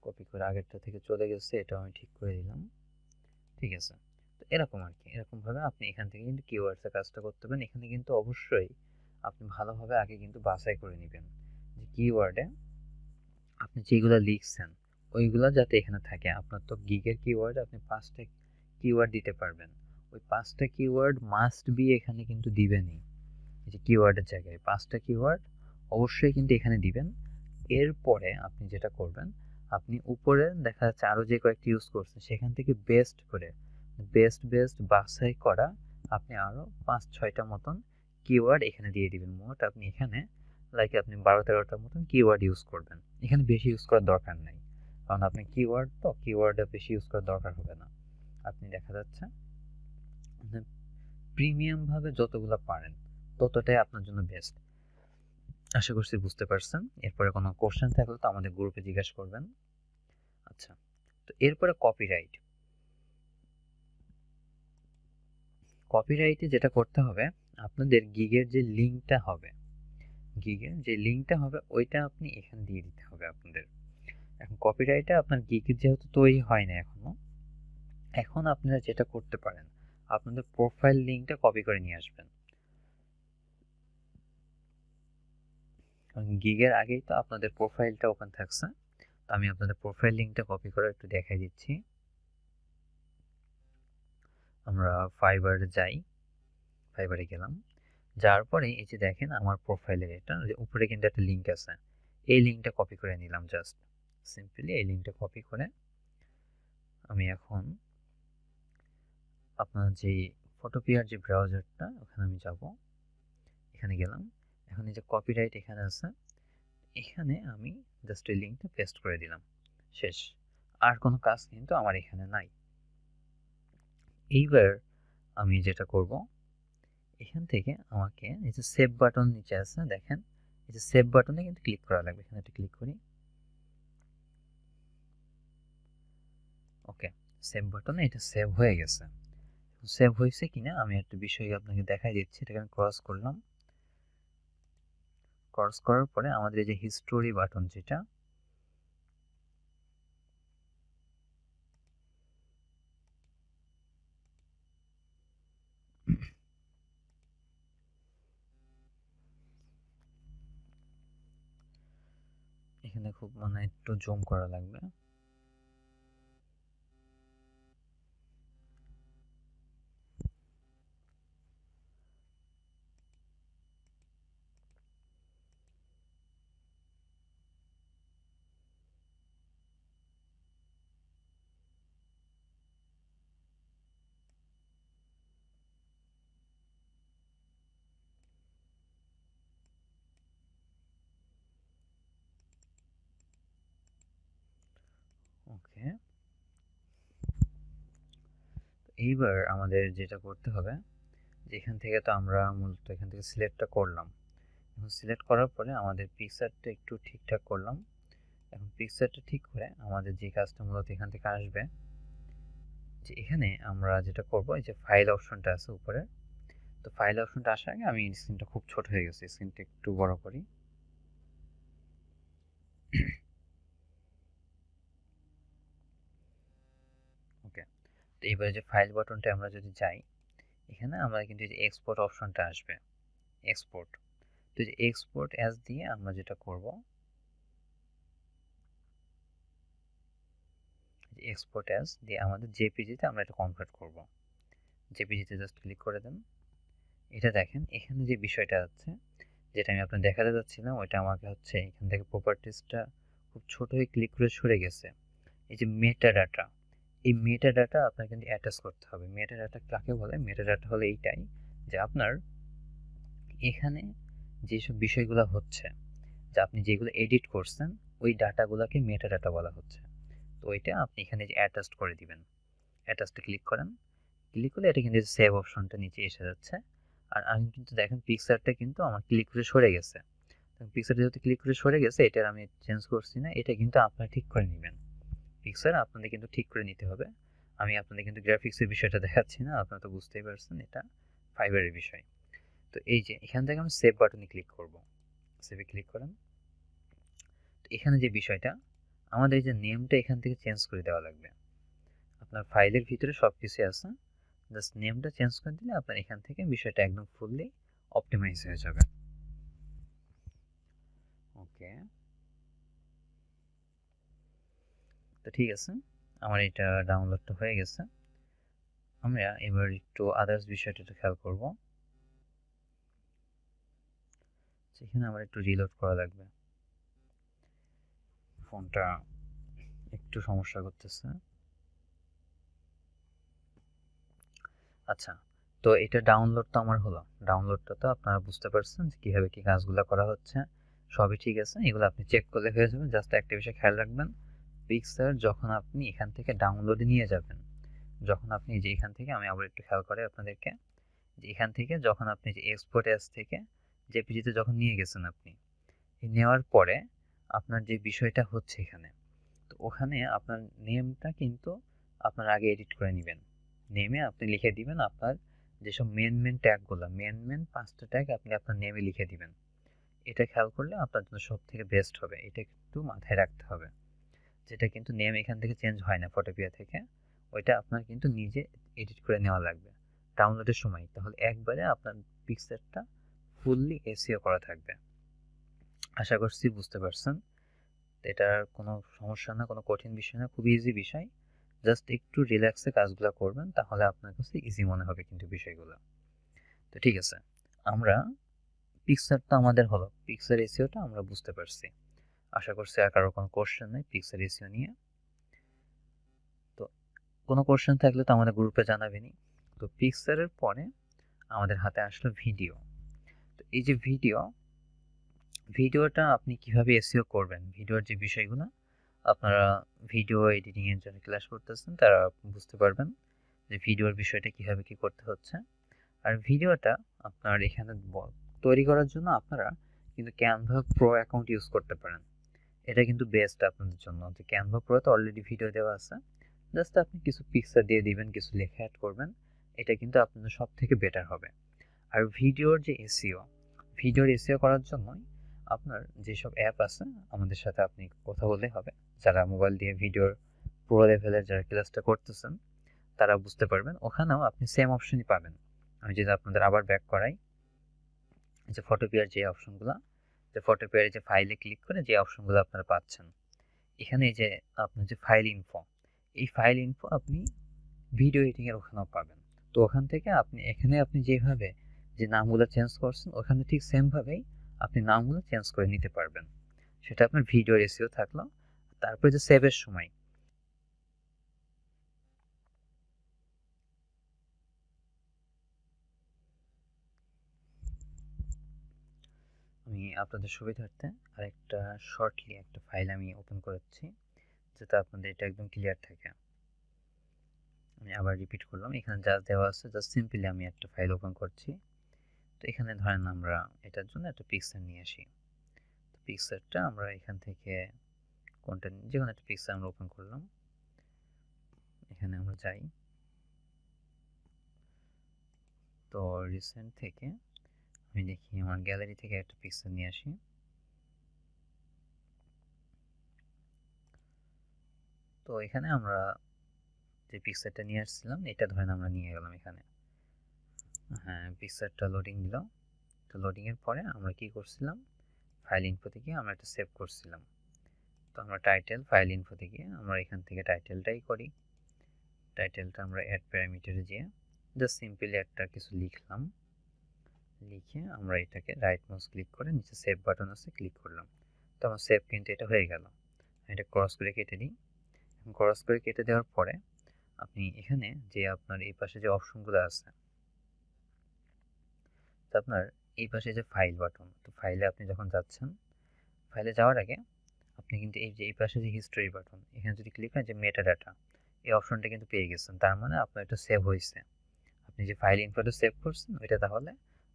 কপি করে আগেরটা থেকে চলে গেছে, এটাও আমি ঠিক করে দিলাম। ঠিক আছে, তো এরকম আর কি, এরকমভাবে আপনি এখান থেকে কিন্তু কিওয়ার্ডসের কাজটা করতে পারেন। এখানে কিন্তু অবশ্যই আপনি ভালোভাবে আগে কিন্তু বাছাই করে নেবেন যে কিওয়ার্ডে আপনি যেগুলো লিখছেন ওইগুলো যাতে এখানে থাকে। আপনার তো গিগের কিওয়ার্ড আপনি 5টা কিওয়ার্ড দিতে পারবেন, ওই 5টা কিওয়ার্ড মাস্ট বি এখানে কিন্তু দিবেনই। এই যে কিওয়ার্ডের জায়গায় 5টা কিওয়ার্ড অবশ্যই কিন্তু এখানে দিবেন। এরপরে আপনি যেটা করবেন, আপনি উপরে দেখা যাচ্ছে আরো যে কয়েকটি ইউজ করছেন, সেখান থেকে বেস্ট করে বেস্ট বাছাই করা আপনি আরো 5-6টা মতন কিওয়ার্ড এখানে দিয়ে দিবেন। মোট আপনি এখানে লাইক আপনি 12-13টার মতন কিওয়ার্ড ইউজ করবেন। এখানে বেশি ইউজ করার দরকার নাই, কারণ আপনি কিওয়ার্ড তো কিওয়ার্ডে বেশি ইউজ করার দরকার হবে না। আপনি দেখা যাচ্ছে প্রিমিয়াম ভাবে যতগুলো পারেন ততটাই আপনার জন্য বেস্ট। আশা করছি বুঝতে পারছেন। এরপরে কোনো কোশ্চেন থাকলে তো আমাদের গ্রুপে জিজ্ঞাসা করবেন। আচ্ছা, তো এরপরে কপিরাইট। কপিরাইটে যেটা করতে হবে, আপনাদের গিগের যে লিঙ্কটা হবে, ওইটা আপনি এখানে দিয়ে দিতে হবে আপনাদের। এখন কপিরাইটে আপনার গিগ যেহেতু তৈরি হয় না এখনো, এখন আপনারা যেটা করতে পারেন, আপনাদের প্রোফাইল লিঙ্কটা কপি করে নিয়ে আসবেন। গিগের আগেই তো আপনাদের প্রোফাইলটা ওপেন থাকছে, তো আমি আপনাদের প্রোফাইল লিঙ্কটা কপি করে একটু দেখাই দিচ্ছি। আমরা ফাইবারে যাই, ফাইবারে গেলাম, যাওয়ার পরে এই যে দেখেন আমার প্রোফাইলের এটা উপরে কিন্তু একটা লিঙ্ক আছে, এই লিঙ্কটা কপি করে নিলাম। জাস্ট সিম্পলি এই লিঙ্কটা কপি করে আমি এখন আপনার যে ফটোপিয়ার যে ব্রাউজারটা, ওখানে আমি যাব, এখানে গেলাম। এখন এই যে কপিরাইট এখানে আছে, এখানে আমি জাস্ট এই লিঙ্কটা পেস্ট করে দিলাম, শেষ। আর কোনো কাজ কিন্তু আমার এখানে নাই। এইবার আমি যেটা করব, এখান থেকে আমাকে এই যে সেভ বাটন নিচে আছে দেখেন, এই যে সেভ বাটনে কিন্তু ক্লিক করা লাগবে। এখানে একটা ক্লিক করি, ওকে, সেভ বাটনে এটা সেভ হয়ে গেছে। সেভ হয়েছে কিনা আমি একটা বিষয় আপনাকে দেখাই দিচ্ছি। এটাকে আমি ক্রস করলাম, ক্রস করার পরে আমাদের এই যে হিস্টোরি বাটন, যেটা এখানে খুব মানে একটু জুম করা লাগবে। ওকে, এইবার আমাদের যেটা করতে হবে, যে এখান থেকে তো আমরা মূলত এখান থেকে সিলেক্টটা করলাম। এখন সিলেক্ট করার পরে আমাদের পিকচারটা একটু ঠিকঠাক করলাম। এখন পিকচারটা ঠিক করে আমাদের যে কাজটা মূলত এখান থেকে আসবে, যে এখানে আমরা যেটা করব, এই যে ফাইল অপশনটা আছে উপরে, তো ফাইল অপশনটা আসার আগে আমি স্ক্রিনটা খুব ছোট হয়ে গেছে, স্ক্রিনটা একটু বড় করি। ওকে, তো এবারে যে ফাইল বাটনটা আমরা যদি যাই, এখানে আমরা কিন্তু এই যে এক্সপোর্ট অপশনটা আসবে, এক্সপোর্ট। তো এই যে এক্সপোর্ট অ্যাজ দিয়ে আমরা যেটা করব, এক্সপোর্ট অ্যাজ দিয়ে আমাদের জেপিজিতে আমরা এটা কনভার্ট করব। জেপিজিতে জাস্ট ক্লিক করে দেন। এটা দেখেন এখানে যে বিষয়টা আছে, যেটা আমি আপনার দেখাতে যাচ্ছিলাম, ওইটা আমাকে হচ্ছে এখান থেকে প্রপার্টিসটা খুব ছোট হয়ে ক্লিক করে সরে গেছে। এই যে মেটা ডাটা, এই মেটা ডাটা আপনার কিন্তু অ্যাটাচ করতে হবে। মেটা ডাটা কাকে বলে? মেটা ডাটা হলো এইটাই, যে আপনার এখানে যেসব বিষয়গুলো হচ্ছে, যে আপনি যেগুলো এডিট করছেন, ওই ডাটাগুলোকে মেটা ডাটা বলা হচ্ছে। তো ওইটা আপনি এখানে যে অ্যাটাচ করে দিবেন, অ্যাটাচটা ক্লিক করেন। ক্লিক করলে এটা কিন্তু সেভ অপশনটা নিচে এসে যাচ্ছে। আর আমি কিন্তু দেখেন পিকচারটা কিন্তু আমার ক্লিক করে সরে গেছে। পিকচার যেহেতু ক্লিক করে সরে গেছে, এটার আমি চেঞ্জ করছি না, এটা কিন্তু আপনারা ঠিক করে নেবেন। পিকচার আপনাদের কিন্তু ঠিক করে নিতে হবে। আমি আপনাদের কিন্তু গ্রাফিক্সের বিষয়টা দেখাচ্ছি না, আপনারা তো বুঝতেই পারছেন এটা ফাইবারের বিষয়। তো এই যে এখান থেকে আমি সেভ বাটনে ক্লিক করব, সেভে ক্লিক করেন। তো এখানে যে বিষয়টা, আমাদের এই যে নেমটা এখান থেকে চেঞ্জ করে দেওয়া লাগবে। আপনার ফাইলের ভিতরে সব কিছুই আছে, জাস্ট নেমটা চেঞ্জ করে দিলে আপনার এখান থেকে বিষয়টা একদম ফুললি অপটিমাইজ হয়ে যাবে। ওকে, তো ঠিক আছে, আমার এটা ডাউনলোডটা হয়ে গেছে। আমরা এবার একটু আদার্স বিষয়টা একটু খেয়াল করব। সেখানে আমার একটু রিলোড করা লাগবে, ফোনটা একটু সমস্যা করতেছে। আচ্ছা, তো এটা ডাউনলোড তো আমার হলো। ডাউনলোডটা তো আপনারা বুঝতে পারছেন যে কীভাবে কী কাজগুলো করা হচ্ছে। সবই ঠিক আছে, এগুলো আপনি চেক করলে হয়ে যাবে। জাস্ট একটা বিষয় খেয়াল রাখবেন, পিক্সার যখন আপনি এখান থেকে ডাউনলোডে নিয়ে যাবেন, যখন আপনি যে এখান থেকে, আমি আবার একটু খেয়াল করে আপনাদেরকে, যে এখান থেকে যখন আপনি যে এক্সপোর্ট অ্যাজ থেকে জেপিজিতে যখন নিয়ে গেছেন আপনি, নেওয়ার পরে আপনার যে বিষয়টা হচ্ছে এখানে, তো ওখানে আপনার নেমটা কিন্তু আপনার আগে এডিট করে নেবেন। নেমে আপনি লিখে দিবেন আপনার যেসব মেন ট্যাগগুলো, মেন 5টা ট্যাগ আপনি আপনার নেমে লিখে দিবেন। এটা খেয়াল করলে আপনার জন্য সব থেকে বেস্ট হবে। এটা একটু মাথায় রাখতে হবে, যেটা কিন্তু নেম এখান থেকে চেঞ্জ হয় না ফটোপিয়া থেকে, ওইটা আপনার কিন্তু নিজে এডিট করে নেওয়া লাগবে ডাউনলোডের সময়। তাহলে একবারে আপনার পিকচারটা ফুললি এসইও করা থাকবে। আশা করছি বুঝতে পারছেন। এটার কোনো সমস্যা না, কোনো কঠিন বিষয় না, খুব ইজি বিষয়। জাস্ট একটু রিল্যাক্সে কাজগুলো করবেন, তাহলে আপনার কাছে ইজি মনে হবে কিন্তু বিষয়গুলো। তো ঠিক আছে, আমরা পিকচারটা আমাদের হলো, পিকচার এসইওটা আমরা বুঝতে পারছি। আশা করছি আর কারো কোনো কোশ্চেন নেই পিক্সেল এসইও নিয়ে। তো কোনো কোশ্চেন থাকলে তো আমাদের গ্রুপে জানাবেনই। তো পিক্সারের পরে আমাদের হাতে আসলো ভিডিও। তো এই যে ভিডিওটা আপনি কিভাবে এসইও করবেন, ভিডিওর যে বিষয়গুলো আপনারা ভিডিও এডিটিং এর জন্য ক্লাস করতেছেন তারা বুঝতে পারবেন যে ভিডিওর বিষয়টা কিভাবে কি করতে হচ্ছে। আর ভিডিওটা আপনার এখানে তৈরি করার জন্য আপনারা কিন্তু ক্যানভা প্রো অ্যাকাউন্ট ইউজ করতে পারেন। এটা কিন্তু বেস্ট আপনাদের জন্য, যে ক্যানভা প্রোতে অলরেডি ভিডিও দেওয়া আছে, জাস্ট আপনি কিছু পিকচার দিয়ে দিবেন, কিছু লেখা অ্যাড করবেন, এটা কিন্তু আপনাদের সব থেকে বেটার হবে। আর ভিডিওর যে এসইও, ভিডিওর এসইও করার জন্যই আপনার যেসব অ্যাপ আছে আমাদের সাথে আপনি কথা বললে হবে। যারা মোবাইল দিয়ে ভিডিওর প্রো লেভেলের যারা ক্লাসটা করতেছেন তারা বুঝতে পারবেন, ওখানেও আপনি সেম অপশনই পাবেন। আমি যদি আপনাদের আবার ব্যাক করাই, যে ফটোপিয়ার যে অপশনগুলো, যে ফটোপিয়ার যে ফাইলে ক্লিক করে যে অপশনগুলো আপনারা পাচ্ছেন, এখানে যে আপনার যে ফাইল ইনফো, এই ফাইল ইনফো আপনি ভিডিও এডিটিং এর ওখানেও পাবেন। তো ওখান থেকে আপনি এখানে আপনি যেভাবে যে নামগুলো চেঞ্জ করছেন, ওখানে ঠিক সেম ভাবেই আপনি নামগুলো চেঞ্জ করে নিতে পারবেন। সেটা আপনার ভিডিও এসইও থাকলো। তারপরে যে সেভের সময়, আমি আপনাদের সুবিধার্থে আরেকটা শর্টলি একটা ফাইল আমি ওপেন করেছি, যাতে আপনাদের এটা একদম ক্লিয়ার থাকে। আমি আবার রিপিট করলাম, এখানে যা দেওয়া আছে জাস্ট সিম্পলি আমি একটা ফাইল ওপেন করছি। তো এখানে ধরেন আমরা এটার জন্য একটা পিকচার নিয়ে আসি। তো পিকচারটা আমরা এখান থেকে কোনটা, যেকোনো একটা পিকচার আমরা ওপেন করলাম, এখানে আমরা যাই। তো রিসেন্ট থেকে আমি দেখি আমার গ্যালারি থেকে একটা পিকচার নিয়ে আসি। তো এখানে আমরা যে পিকচারটা নিয়ে আসছিলাম এটা ধরেন আমরা নিয়ে গেলাম এখানে। হ্যাঁ, পিকচারটা লোডিং দিল। তো লোডিং এর পরে আমরা কি করছিলাম, ফাইল ইনফো থেকে আমরা একটা সেভ করছিলাম। তো আমরা টাইটেল ফাইল ইনফো থেকে আমরা এখান থেকে টাইটেলটাই করি। টাইটেলটা আমরা অ্যাড প্যারামিটারে যেয়ে জাস্ট সিম্পলি একটা কিছু লিখলাম, লিখে আমরা এটাকে রাইট মাউস ক্লিক করে নিচে সেভ বাটন আছে ক্লিক করলাম। তো আমার সেভ কিন্তু এটা হয়ে গেল। এটা ক্রস করে কেটে দিই। ক্রস করে কেটে দেওয়ার পরে আপনি এখানে যে আপনার এই পাশে যে অপশনগুলো আছে, তো আপনার এই পাশে যে ফাইল বাটন, তো ফাইলে আপনি যখন যাচ্ছেন, ফাইলে যাওয়ার আগে আপনি কিন্তু এই যে এই পাশে যে হিস্টোরি বাটন, এখানে যদি ক্লিক করেন যে মেটা ডাটা, এই অপশনটা কিন্তু পেয়ে গেছেন, তার মানে আপনার এটা সেভ হয়েছে। আপনি যে ফাইল ইনফোটা সেভ করছেন ওইটা তাহলে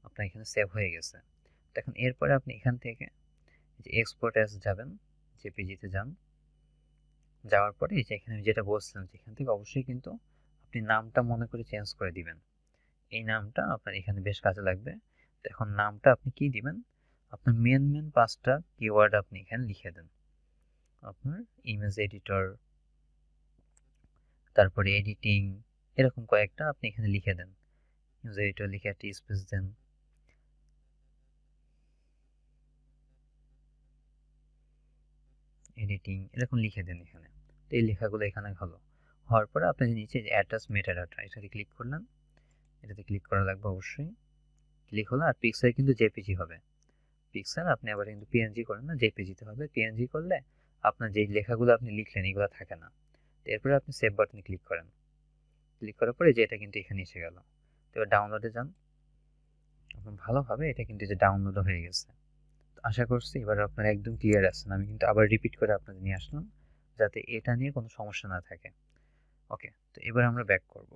আপনার এখানে সেভ হয়ে গেছে। এখন এরপরে আপনি এখান থেকে যে এক্সপোর্ট অ্যাজ যাবেন, জেপিজিতে যান, যাওয়ার পরে এই যে এখানে যেটা বলছিলাম যে এখান থেকে অবশ্যই কিন্তু আপনি নামটা মনে করে চেঞ্জ করে দিবেন। এই নামটা আপনার এখানে বেশ কাজে লাগবে। তো এখন নামটা আপনি কি দিবেন, আপনার মেন 5টা কিওয়ার্ড আপনি এখানে লিখে দেন। আপনার ইমেজ এডিটর, তারপরে এডিটিং, এরকম কয়েকটা আপনি এখানে লিখে দেন। ইমেজ এডিটর লিখে একটা স্পেস দেন, এডিটিং এরকম লিখে দেন এখানে। তো এই লেখাগুলো এখানে হলো, হওয়ার পরে আপনি নিচে যে অ্যাটাচ মেটাডাটা এটাতে ক্লিক করলেন, এটাতে ক্লিক করা লাগবে অবশ্যই। ক্লিক হলো, আর পিক্সার কিন্তু জেপিজি হবে। পিক্সার আপনি আবার কিন্তু পিএনজি করেন না, জেপিজিতে হবে। পিএনজি করলে আপনার যে লেখাগুলো আপনি লিখলেন এগুলো থাকে না। তো এরপরে আপনি সেভ বাটনে ক্লিক করেন, ক্লিক করার পরে যে এটা কিন্তু এখানে এসে গেল। তো এবার ডাউনলোডে যান, আপনার ভালোভাবে এটা কিন্তু যে ডাউনলোড হয়ে গেছে। তো আশা করছি এবার আপনারা একদম ক্লিয়ার আছেন। আমি কিন্তু আবার রিপিট করে আপনাদের নিয়ে আসলাম যাতে এটা নিয়ে কোনো সমস্যা না থাকে। ওকে, তো এবার আমরা ব্যাক করব।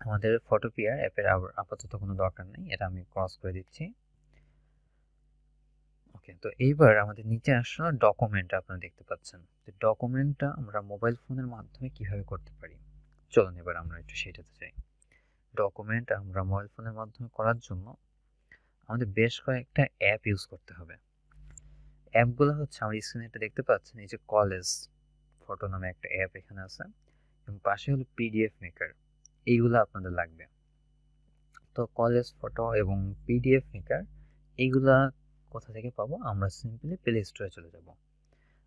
আমাদের ফটোপিয়ার অ্যাপের আপাতত কোনো দরকার নেই, এটা আমি ক্রস করে দিচ্ছি। ওকে, তো এইবার আমাদের নিচে আসলো ডকুমেন্ট। আপনারা দেখতে পাচ্ছেন যে ডকুমেন্টটা আমরা মোবাইল ফোনের মাধ্যমে কিভাবে করতে পারি। চলুন এবার আমরা একটু সেটাতে যাই। ডকুমেন্ট আমরা মোবাইল ফোনের মাধ্যমে করার জন্য আমাদের বেশ কয়েকটা অ্যাপ ইউজ করতে হবে। অ্যাপগুলো হচ্ছে আমার স্ক্রিনে এটা দেখতে পাচ্ছেন, এই যে কলেজ ফটো নামে একটা অ্যাপ এখানে আছে এবং পাশে হলো পিডিএফ মেকার। এইগুলো আপনাদের লাগবে। তো কলেজ ফটো এবং পিডিএফ মেকার এইগুলা কোথা থেকে পাবো? আমরা সিম্পলি প্লে স্টোরে চলে যাব।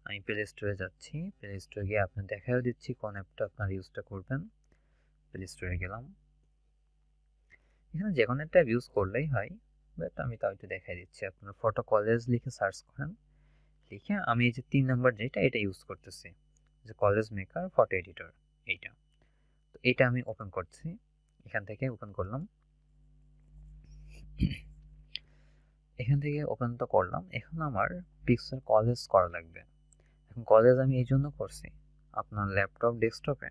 আমি প্লে স্টোরে যাচ্ছি। প্লে স্টোরে গিয়ে আপনার দেখাও দিচ্ছি কোন অ্যাপটা আপনার ইউজটা করবেন। প্লে স্টোরে গেলাম। এখানে যে কোনো একটা অ্যাপ ইউজ করলেই হয়, বাট আমি তাও একটু দেখাই দিচ্ছি। আপনার ফটো কলেজ লিখে সার্চ করেন। লিখে আমি এই যে ৩ নাম্বার যেটা এটা ইউজ করতেছি, যে কলেজ মেকার ফটো এডিটর এইটা। তো এটা আমি ওপেন করছি, এখান থেকে ওপেন করলাম। এখান থেকে ওপেন তো করলাম, এখন আমার পিক্সেল কলেজ করা লাগবে। এখন কলেজ আমি এই জন্য করছি, আপনার ল্যাপটপ ডেস্কটপে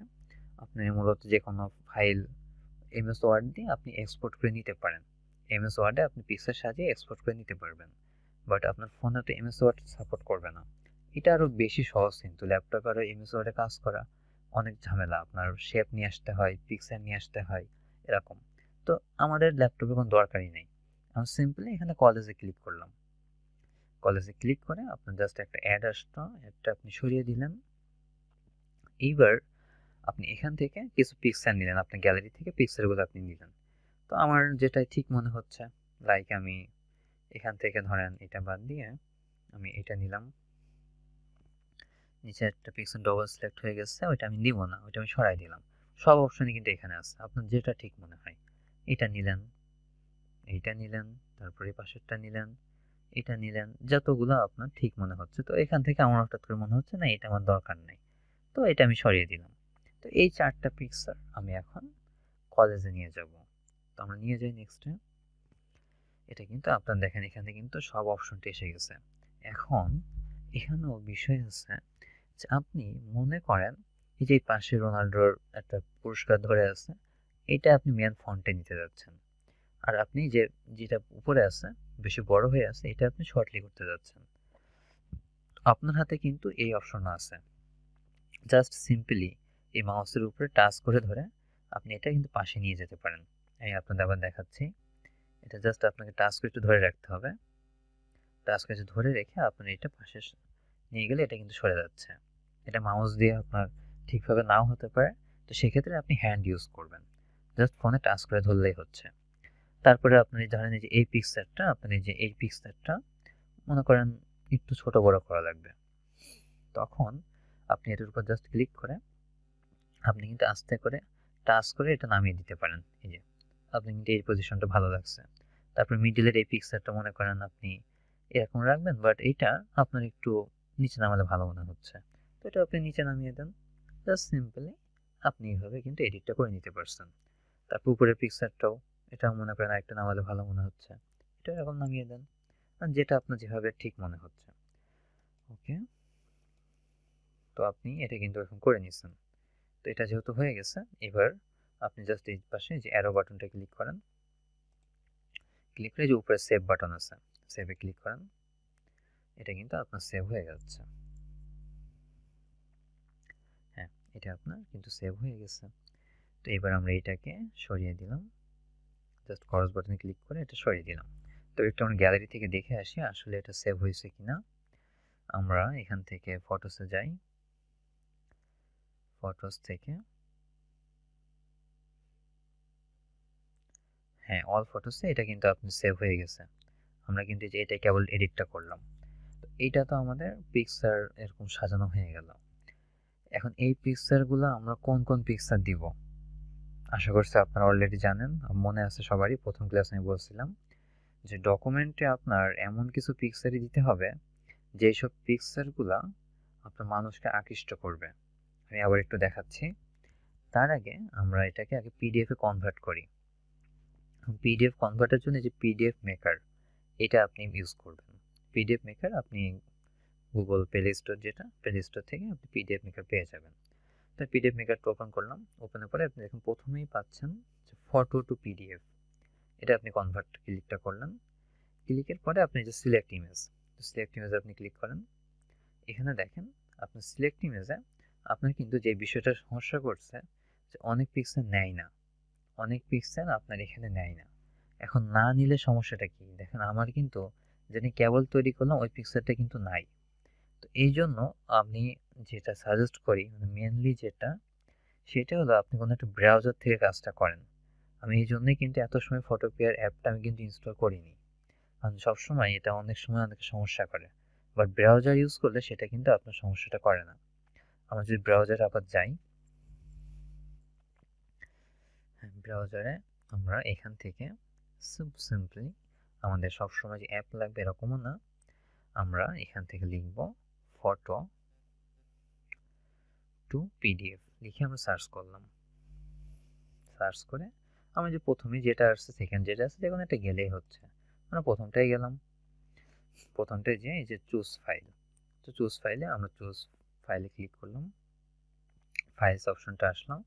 আপনি মূলত যে কোনো ফাইল এমএস ওয়ার্ড দিয়ে আপনি এক্সপোর্ট করে নিতে পারেন। এমএস ওয়ার্ডে আপনি পিক্সেল সাজিয়ে এক্সপোর্ট করে নিতে পারবেন, বাট আপনার ফোনে তো এমএস ওয়ার্ড সাপোর্ট করবে না। এটা আরও বেশি সহজ, কিন্তু ল্যাপটপে আরও এমএস ওয়ার্ডে কাজ করা অনেক ঝামেলা। আপনার শেপ নিয়ে আসতে হয়, পিক্সেল নিয়ে আসতে হয়, এরকম। তো আমাদের ল্যাপটপের কোনো দরকারই নেই। আমি সিম্পলি এখানে কলেজে ক্লিক করলাম। কলেজে ক্লিক করে আপনার জাস্ট একটা অ্যাড আসতো, অ্যাডটা আপনি সরিয়ে দিলেন। এইবার আপনি এখান থেকে কিছু পিক্সেল নিলেন, আপনার গ্যালারি থেকে পিক্সেলগুলো আপনি নিলেন। তো আমার যেটা ঠিক মনে হচ্ছে, লাইক আমি এখান থেকে ধরেন এটা বাদ দিয়ে আমি এটা নিলাম। নিচে একটা পিক্সেল ডবল সিলেক্ট হয়ে গেছে, ওইটা আমি নিব না, ওইটা আমি সরাই দিলাম। সব অপশনই কিন্তু এখানে আছে, আপনার যেটা ঠিক মনে হয়। এটা নিলেন, এইটা নিলেন, তারপরে পাশেরটা নিলেন, এটা নিলেন, যতগুলো আপনার ঠিক মনে হচ্ছে। তো এখান থেকে আমার হঠাৎ করে মনে হচ্ছে না এটা আমার দরকার নেই, তো এটা আমি সরিয়ে দিলাম। তো এই 4টা পিক্সেল আমি এখন কলেজে নিয়ে যাব। তো আমরা নিয়ে যাই নেক্সটে। এটা কিন্তু আপনার দেখেন এখানে কিন্তু সব অপশনটা এসে গেছে। এখন এখানেও বিষয় আছে যে আপনি মনে করেন এই যে পাশে রোনাল্ডোর একটা পুরস্কার ধরে আছে, এটা আপনি মেন ফন্টে নিতে যাচ্ছেন। আর আপনি যেটা উপরে আছে বেশি বড় হয়ে আছে, এটা আপনি শর্টলি করতে যাচ্ছেন। আপনার হাতে কিন্তু এই অপশন আছে, জাস্ট সিম্পলি এই মাউসের উপরে টাচ করে ধরে আপনি এটা কিন্তু পাশে নিয়ে যেতে পারেন। আমি আপনাদের আবার দেখাচ্ছি। এটা জাস্ট আপনাকে টাচ করে একটু ধরে রাখতে হবে। টাচ করে ধরে রেখে আপনি এটা পাশে নিয়ে গেলে এটা কিন্তু সরে যাচ্ছে। এটা মাউস দিয়ে আপনার ঠিকভাবে নাও হতে পারে, তো সেক্ষেত্রে আপনি হ্যান্ড ইউজ করবেন। জাস্ট ফোনে টাচ করে ধরলেই হচ্ছে। তারপরে আপনি ধরেন যে এই পিক্সেলটা, আপনি যে এই পিক্সেলটা মনে করেন একটু ছোট বড় করা লাগবে, তখন আপনি এটার উপর জাস্ট ক্লিক করে আপনি কিন্তু আস্তে করে টাচ করে এটা নামিয়ে দিতে পারেন। এই যে আপনি কিন্তু এই পজিশনটা ভালো লাগছে। তারপর মিডলের এই পিক্সেলটা মনে করেন আপনি এরকম রাখবেন, বাট এইটা আপনার একটু নিচে নামালে ভালো মনে হচ্ছে, তো এটা আপনি নিচে নামিয়ে দেন। জাস্ট সিম্পলি আপনি এইভাবে কিন্তু এডিটটা করে নিতে পারছেন। তারপর উপরের পিক্সেলটাও এটাও মনে করেন আরেকটা নামালে ভালো মনে হচ্ছে, এটা এরকম নামিয়ে দেন, যেটা আপনার যেভাবে ঠিক মনে হচ্ছে। ওকে, তো আপনি এটা কিন্তু এখন করে নিচ্ছেন। তো এটা যেহেতু হয়ে গেছে, এবার আপনি জাস্ট এই পাশে যে অ্যারো বাটনটা ক্লিক করেন। ক্লিক করে যে উপরে সেভ বাটন আছে, সেভে ক্লিক করেন। এটা কিন্তু আপনার সেভ হয়ে যাচ্ছে। হ্যাঁ, এটা আপনার কিন্তু সেভ হয়ে গেছে। তো এবার আমরা এটাকে সরিয়ে দিলাম, জাস্ট ক্রস বাটনে ক্লিক করে এটা সরিয়ে দিলাম। তো একটু আমরা গ্যালারি থেকে দেখে আসি আসলে এটা সেভ হয়েছে কিনা। আমরা এখান থেকে ফটোসে যাই, ফটোস থেকে হ্যাঁ অল ফটোসে এটা কিন্তু আপনি সেভ হয়ে গেছে। আমরা কিন্তু যে এটা কেবল এডিটটা করলাম। তো এইটা তো আমাদের পিকচার এরকম সাজানো হয়ে গেল। এখন এই পিকচারগুলো আমরা কোন কোন পিকচার দিব আশা করছি আপনারা অলরেডি জানেন। মনে আছে সবারই, প্রথম ক্লাসে আমি বলছিলাম যে ডকুমেন্টে আপনার এমন কিছু পিকচারই দিতে হবে যেসব পিকচারগুলো আপনার মানুষকে আকৃষ্ট করবে। আমি আবার একটু দেখাচ্ছি। তার আগে আমরা এটাকে আগে পিডিএফে কনভার্ট করি। পিডিএফ কনভার্টের জন্য যে পিডিএফ মেকার এটা আপনি ইউজ করবেন। পিডিএফ মেকার আপনি গুগল প্লে স্টোর, যেটা প্লে স্টোর থেকে আপনি পিডিএফ মেকার পেয়ে যাবেন। তো পিডিএফ মেকারটা ওপেন করলাম। ওপেনের পরে আপনি দেখুন প্রথমেই পাচ্ছেন যে ফটো টু পিডিএফ। এটা আপনি কনভার্ট ক্লিকটা করলেন। ক্লিকের পরে আপনি যে সিলেক্ট ইমেজ, সিলেক্ট ইমেজে আপনি ক্লিক করেন। এখানে দেখেন আপনি সিলেক্ট ইমেজে আপনার কিন্তু যে বিষয়টা সমস্যা করছে যে অনেক পিক্সেল নেয় না, অনেক পিক্সেল আপনার এখানে নেয় না। এখন না নিলে সমস্যাটা কি দেখেন, আমার কিন্তু যেটা কেবল তৈরি করলাম ওই পিক্সেলটা কিন্তু নাই। তো এই জন্য আমি যেটা সাজেস্ট করি মানে মেনলি যেটা, সেটা হলো আপনি কোনো একটা ব্রাউজার থেকে কাজটা করেন। আমি এই জন্যই কিন্তু এত সময় ফটোপিয়ার অ্যাপটা আমি কিন্তু ইনস্টল করিনি, কারণ সবসময় এটা অনেক সময় অনেক সমস্যা করে। বাট ব্রাউজার ইউজ করলে সেটা কিন্তু আপনার সমস্যাটা করে না। আমরা যদি ব্রাউজারে আবার যাই, ব্রাউজারে আমরা এখান থেকে সিম্পলি আমাদের সবসময় যে অ্যাপ লাগবে এরকমও না, আমরা এখান থেকে লিখব ফটো টু পিডিএফ লিখে আমরা সার্চ করলাম। সার্চ করে আমি যে প্রথমে যেটা আসছে সেকেন্ড যেটা আছে যেকোনো একটা গেলেই হচ্ছে। আমরা প্রথমটাই গেলাম, প্রথমটাই যে এই যে চুজ ফাইল, তো চুজ ফাইলে আমরা চুজ ফাইলে ক্লিক করলাম, ফাইলস অপশনটা আসলাম।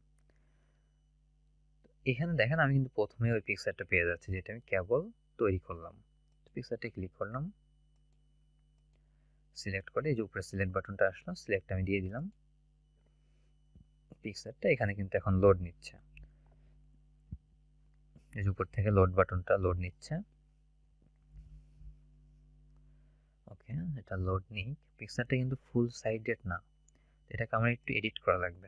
এখানে দেখেন আমি কিন্তু প্রথমে ওই পিকচারটা পেয়ে যাচ্ছি যেটা আমি কেবল তৈরি করলাম। পিকচারটা ক্লিক করলাম, সিলেক্ট করে এই যে উপরে সিলেক্ট বাটনটা আসলো, সিলেক্ট আমি দিয়ে দিলাম। পিকচারটা এখানে কিন্তু এখন লোড নিচ্ছে, এই যে উপর থেকে লোড বাটনটা লোড নিচ্ছে। ওকে, এটা লোড নিই। পিকচারটা কিন্তু ফুল সাইডেড না, এটাকে আমার একটু এডিট করা লাগবে।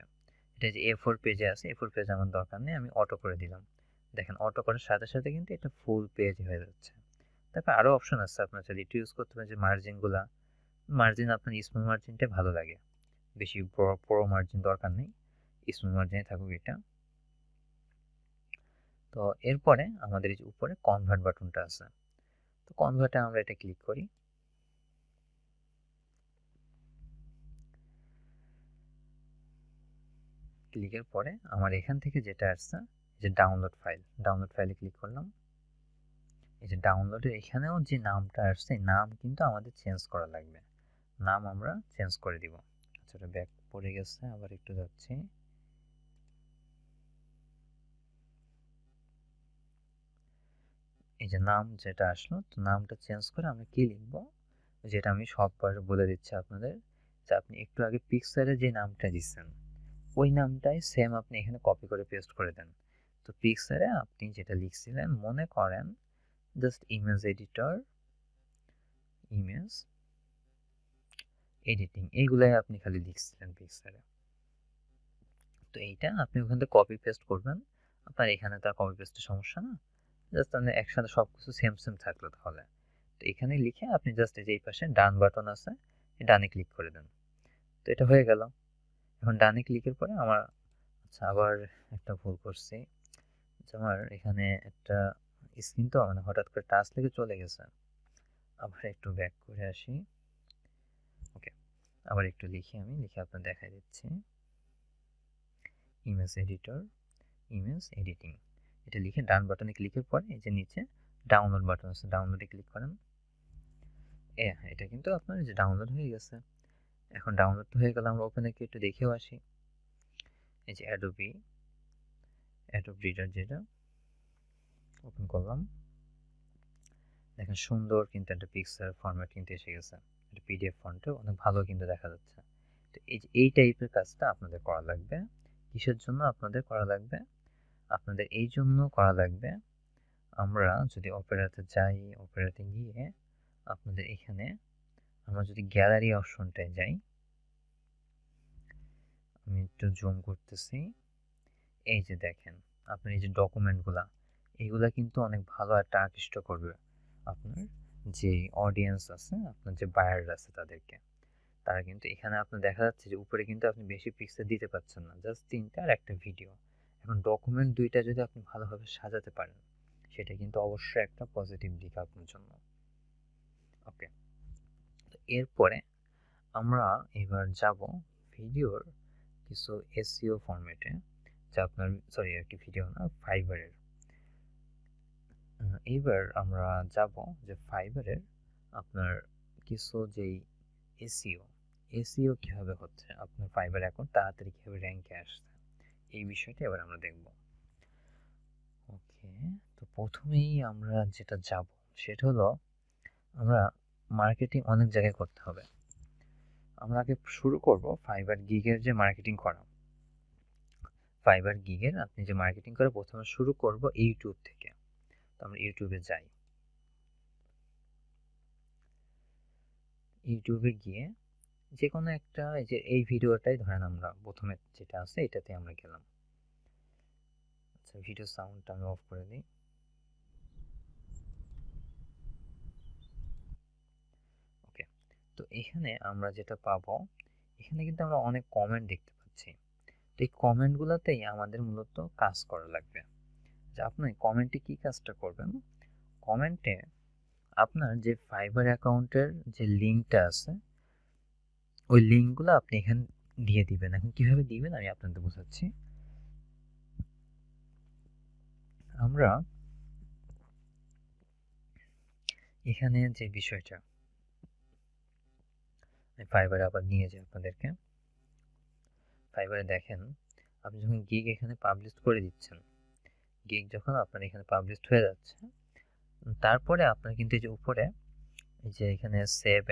এটা যে A4 পেজে আছে, A4 পেজ আমার দরকার নেই, আমি অটো করে দিলাম। দেখেন অটো করার সাথে সাথে কিন্তু এটা ফুল পেজ হয়ে যাচ্ছে। তারপর আরও অপশন আছে, আপনার চাইলে একটু ইউজ করতে পারেন যে মার্জিনগুলা, মার্জিন আপনার স্মল মার্জিনটা ভালো লাগে, বেশি বড় মার্জিন দরকার নেই, স্মল মার্জিনে থাকুক এটা। তো এরপরে আমাদের এই যে উপরে কনভার্ট বাটনটা আছে, তো কনভার্টে আমরা এটা ক্লিক করি। ক্লিকের পরে আমার এখান থেকে যেটা আসছে যে ডাউনলোড ফাইল, ডাউনলোড ফাইলে ক্লিক করলাম। এই যে ডাউনলোডের এখানেও যে নামটা আসছে নাম কিন্তু আমাদের চেঞ্জ করা লাগবে, নাম আমরা চেঞ্জ করে দিব। আচ্ছা, এটা ব্যাক পড়ে গেছে, আবার একটু যাচ্ছি। এই যে নাম যেটা আসলো, তো নামটা চেঞ্জ করে আমরা কি লিখব, যেটা আমি সববার বলে দিচ্ছি আপনাদের, যে আপনি একটু আগে পিকচারে যে নামটা দিচ্ছেন ওই নামটাই সেম আপনি এখানে কপি করে পেস্ট করে দেন। তো পিকচারে আপনি যেটা লিখছিলেন মনে করেন just image editor, image editing, এইগুলাই আপনি খালি লিখছিলেন পিকচারে। তো এইটা আপনি ওখান থেকে কপি পেস্ট করবেন, আপনার এখানে তার কপি পেস্টের সমস্যা না, জাস্ট আপনি একসাথে সব কিছু সেম সেম থাকলো তাহলে। তো এখানে লিখে আপনি জাস্ট এই যে এই পাশে ডান বাটন আছে, ডানে ক্লিক করে দেন। তো এটা হয়ে গেল। এখন ডানে ক্লিকের পরে আমার, আচ্ছা আবার একটা ভুল করছি, আমার এখানে একটা স্ক্রিন তো মানে হঠাৎ করে টাচ লেগে চলে গেছে, আবার একটু ব্যাক করে আসি। ওকে, আবার একটু লিখে আমি লিখে আপনার দেখাই দিচ্ছি, ইমেজ এডিটর, ইমেজ এডিটিং, এটা লিখে ডান বাটনে ক্লিকের পরে এই যে নিচে ডাউনলোড বাটন আছে, ডাউনলোডে ক্লিক করেন। এটা কিন্তু আপনার যে ডাউনলোড হয়ে গেছে। এখন ডাউনলোড তো হয়ে গেল, আমরা ওপেনে কি একটু দেখেও আসি। এই যে অ্যাডোব রিডার যেটা ওপেন করলাম, দেখেন সুন্দর কিন্তু একটা পিকচার ফরম্যাট কিন্তু এসে গেছে, এটা পিডিএফ ফন্টে অনেক ভালো কিন্তু দেখা যাচ্ছে। তো এই টাইপের কাজটা আপনাদের করা লাগবে। কিসের জন্য আপনাদের করা লাগবে, আপনাদের এই জন্য করা লাগবে, আমরা যদি অপেরাতে যাই, অপেরাতে গিয়ে আপনাদের এখানে আমরা যদি গ্যালারি অপশনটায় যাই, আমি একটু জুম করতেছি, এই যে দেখেন আপনার এই যে ডকুমেন্টগুলা, এইগুলা কিন্তু অনেক ভালো একটা আকৃষ্ট করবে আপনার যে অডিয়েন্স আছে, আপনার যে বায়ার আছে তাদেরকে। তারা কিন্তু এখানে আপনার দেখা যাচ্ছে যে উপরে কিন্তু আপনি বেশি পিক্সেল দিতে পারছেন না, জাস্ট 3টা আর একটা ভিডিও। এখন ডকুমেন্ট 2টা যদি আপনি ভালোভাবে সাজাতে পারেন সেটা কিন্তু অবশ্যই একটা পজিটিভ দিক আপনার জন্য। ওকে, এরপরে আমরা এবার যাব ভিডিওর কিছু এসইও ফরম্যাটে, যা আপনার সরি আর কি ভিডিও না, ফাইবারের। এইবার আমরা যাব যে ফাইবারের আপনার কিছু যেই এসইও কিভাবে হচ্ছে, আপনার ফাইবার অ্যাকাউন্ট তাড়াতাড়ি কিভাবে র্যাঙ্কে আসছে, এই বিষয়টা এবার আমরা দেখব। ওকে, তো প্রথমেই আমরা যেটা যাব সেটা হলো আমরা মার্কেটিং অনেক জায়গায় করতে হবে। আমরা আগে শুরু করব ফাইবার গিগের যে মার্কেটিং করা। ফাইবার গিগের আপনি যে মার্কেটিং করে প্রথমে শুরু করব ইউটিউব থেকে। তো আমরা ইউটিউবে যাই। ইউটিউবে গিয়ে যে কোনো একটা এই ভিডিওটাই ধরেন আমরা প্রথমে যেটা আছে এটাতে আমরা গেলাম। আচ্ছা, ভিডিও সাউন্ডটা আমি অফ করে দিই। ওকে, তো এখানে আমরা যেটা পাবো, এখানে কিন্তু আমরা অনেক কমেন্ট দেখতে পাচ্ছি। তো এই কমেন্টগুলোতেই আমাদের মূলত কাজ করা লাগবে। যে আপনি কমেন্টে কি কাজটা করবেন, কমেন্টে আপনার যে ফাইবার অ্যাকাউন্টের যে লিঙ্কটা আছে ওই লিঙ্কগুলো আপনি এখানে দিয়ে দিবেন। এখন কিভাবে দিবেন আমি আপনাদের বোঝাচ্ছি। আমরা এখানে যে বিষয়টা ফাইবারে আবার নিয়ে যাই আপনাদেরকে। ফাইবারে দেখেন আপনি যখন গিগ এখানে পাবলিশ করে দিচ্ছেন, গিগ যখন আপনার এখানে পাবলিশ হয়ে যাচ্ছে, তারপরে আপনার কিন্তু এই যে উপরে এই যে এখানে সেভ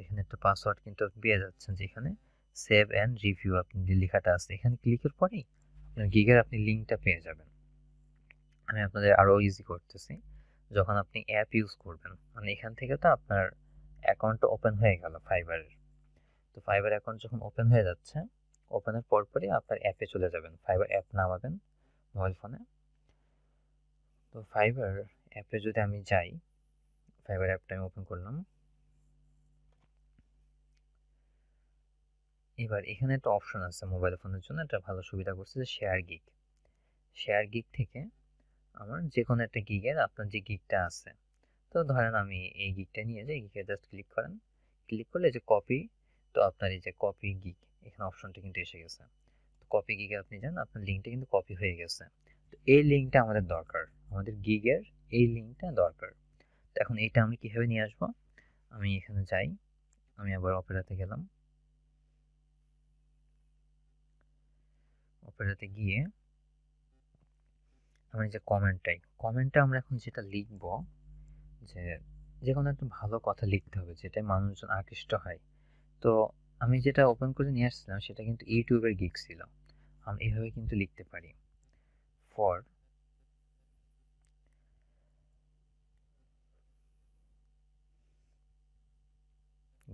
এখানে একটা পাসওয়ার্ড কিন্তু পেয়ে যাচ্ছেন, যেখানে সেভ অ্যান্ড রিভিউ আপনি যে লেখাটা আছে এখানে ক্লিকের পরেই আপনার গিগের আপনি লিঙ্কটা পেয়ে যাবেন। আমি আপনাদের আরও ইজি করতেছি। যখন আপনি অ্যাপ ইউজ করবেন, মানে এখান থেকে তো আপনার অ্যাকাউন্টটা ওপেন হয়ে গেল ফাইবারের। তো ফাইবার অ্যাকাউন্ট যখন ওপেন হয়ে যাচ্ছে, ওপেনের পরপরই আপনার অ্যাপে চলে যাবেন, ফাইবার অ্যাপ নামাবেন মোবাইল ফোনে। তো ফাইবার অ্যাপে যদি আমি যাই, ফাইবার অ্যাপটা আমি ওপেন করলাম। এবার এখানে একটা অপশন আছে মোবাইল ফোনের জন্য, একটা ভালো সুবিধা করছে যে শেয়ার গিগ থেকে আমার যে কোনো একটা গিগের আপনার যে গিগটা আছে, তো ধরেন আমি এই গিগটা নিয়ে যাই, গিগে জাস্ট ক্লিক করেন, ক্লিক করলে যে কপি, তো আপনার এই যে কপি গিগ এখানে অপশনটা কিন্তু এসে গেছে। তো কপি গিগে আপনি যান, আপনার লিঙ্কটা কিন্তু কপি হয়ে গেছে। তো এই লিঙ্কটা আমাদের দরকার, আমাদের গিগের এই লিঙ্কটা দরকার। তো এখন এইটা আমি কিভাবে নিয়ে আসবো, আমি এখানে যাই, আমি আবার অপেরাতে গেলাম। অপেরাতে গিয়ে আমার যে কমেন্টটা আমরা এখন যেটা লিখব, যে যে কোনো একটা ভালো কথা লিখতে হবে যেটা মানুষজন আকৃষ্ট হয়। তো আমি যেটা ওপেন করে নিয়ে আসছিলাম সেটা কিন্তু ইউটিউবের গিগ ছিল। আমরা এভাবে কিন্তু লিখতে পারি, ফর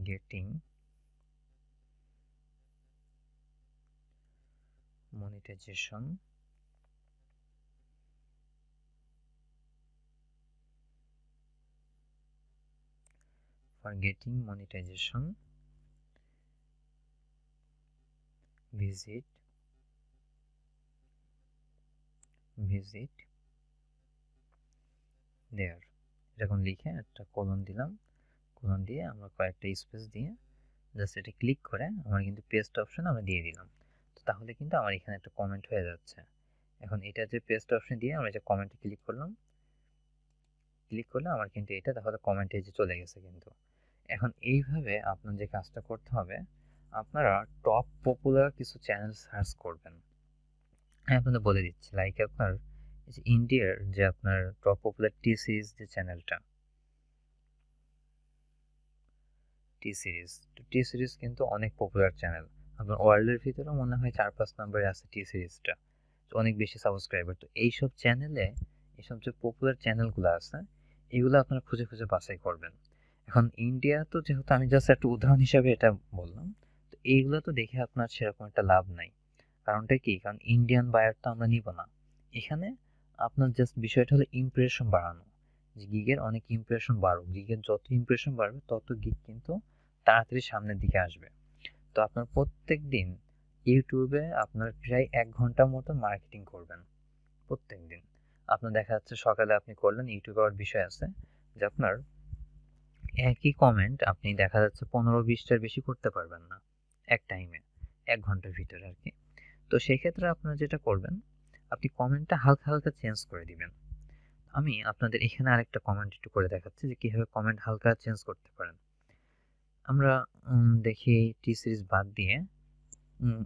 গেটিং মনিটাইজেশন visit দেয়ার, এরকম লিখে একটা কোলন দিলাম। কোলন দিয়ে আমরা কয়েকটা স্পেস দিয়ে জাস্ট এটা ক্লিক করে আমার কিন্তু পেস্ট অপশন আমরা দিয়ে দিলাম। তো তাহলে কিন্তু আমার এখানে একটা কমেন্ট হয়ে যাচ্ছে। এখন এটা যে পেস্ট অপশন দিয়ে আমরা যে কমেন্টে ক্লিক করলাম, ক্লিক করলে আমার কিন্তু এটা তাহলে কমেন্টে যে চলে গেছে কিন্তু। এখন এইভাবে আপনার যে কাজটা করতে হবে, আপনারা টপ পপুলার কিছু চ্যানেল সার্চ করবেন। আমি আপনাদের বলে দিচ্ছি, লাইক আপনার এই যে ইন্ডিয়ার যে আপনার টপ পপুলার টি সিরিজ যে চ্যানেলটা, টি সিরিজ কিন্তু অনেক পপুলার চ্যানেল। আপনার ওয়ার্ল্ডের ভিতরেও মনে হয় 4-5 নম্বরে আছে টি সিরিজটা, অনেক বেশি সাবস্ক্রাইবার। তো এইসব চ্যানেলে, এইসব যে পপুলার চ্যানেলগুলো আছে এগুলো আপনারা খুঁজে খুঁজে বাছাই করবেন। এখন ইন্ডিয়া তো যেহেতু আমি জাস্ট একটা উদাহরণ হিসাবে এটা বললাম, তো এইগুলো তো দেখে আপনার সেরকম একটা লাভ নাই। কারণটা কি, কারণ ইন্ডিয়ান বায়ার তো আমরা নিব না এখানে। আপনার জাস্ট বিষয়টা হলো ইমপ্রেশন বাড়ানো, যে গিগের অনেক ইমপ্রেশন বাড়ুক, গিগের যত ইমপ্রেশন বাড়বে তত গিগ কিন্তু তাড়াতাড়ি সামনের দিকে আসবে। তো আপনার প্রত্যেক দিন ইউটিউবে আপনার প্রায় 1 ঘন্টার মতো মার্কেটিং করবেন প্রত্যেক দিন। আপনার দেখা যাচ্ছে সকালে আপনি করলেন, ইউটিউবে আবার বিষয় আছে যে আপনার একই কমেন্ট আপনি দেখা যাচ্ছে 15-20টার বেশি করতে পারবেন না এক টাইমে, 1 ঘন্টার ভিতরে আর কি। তো সেই ক্ষেত্রে আপনারা যেটা করবেন, আপনি কমেন্টটা হালকা হালকা চেঞ্জ করে দিবেন। আমি আপনাদের এখানে আরেকটা কমেন্ট একটু করে দেখাচ্ছি যে কিভাবে কমেন্ট হালকা চেঞ্জ করতে পারেন। আমরা দেখি টি সিরিজ বাদ দিয়ে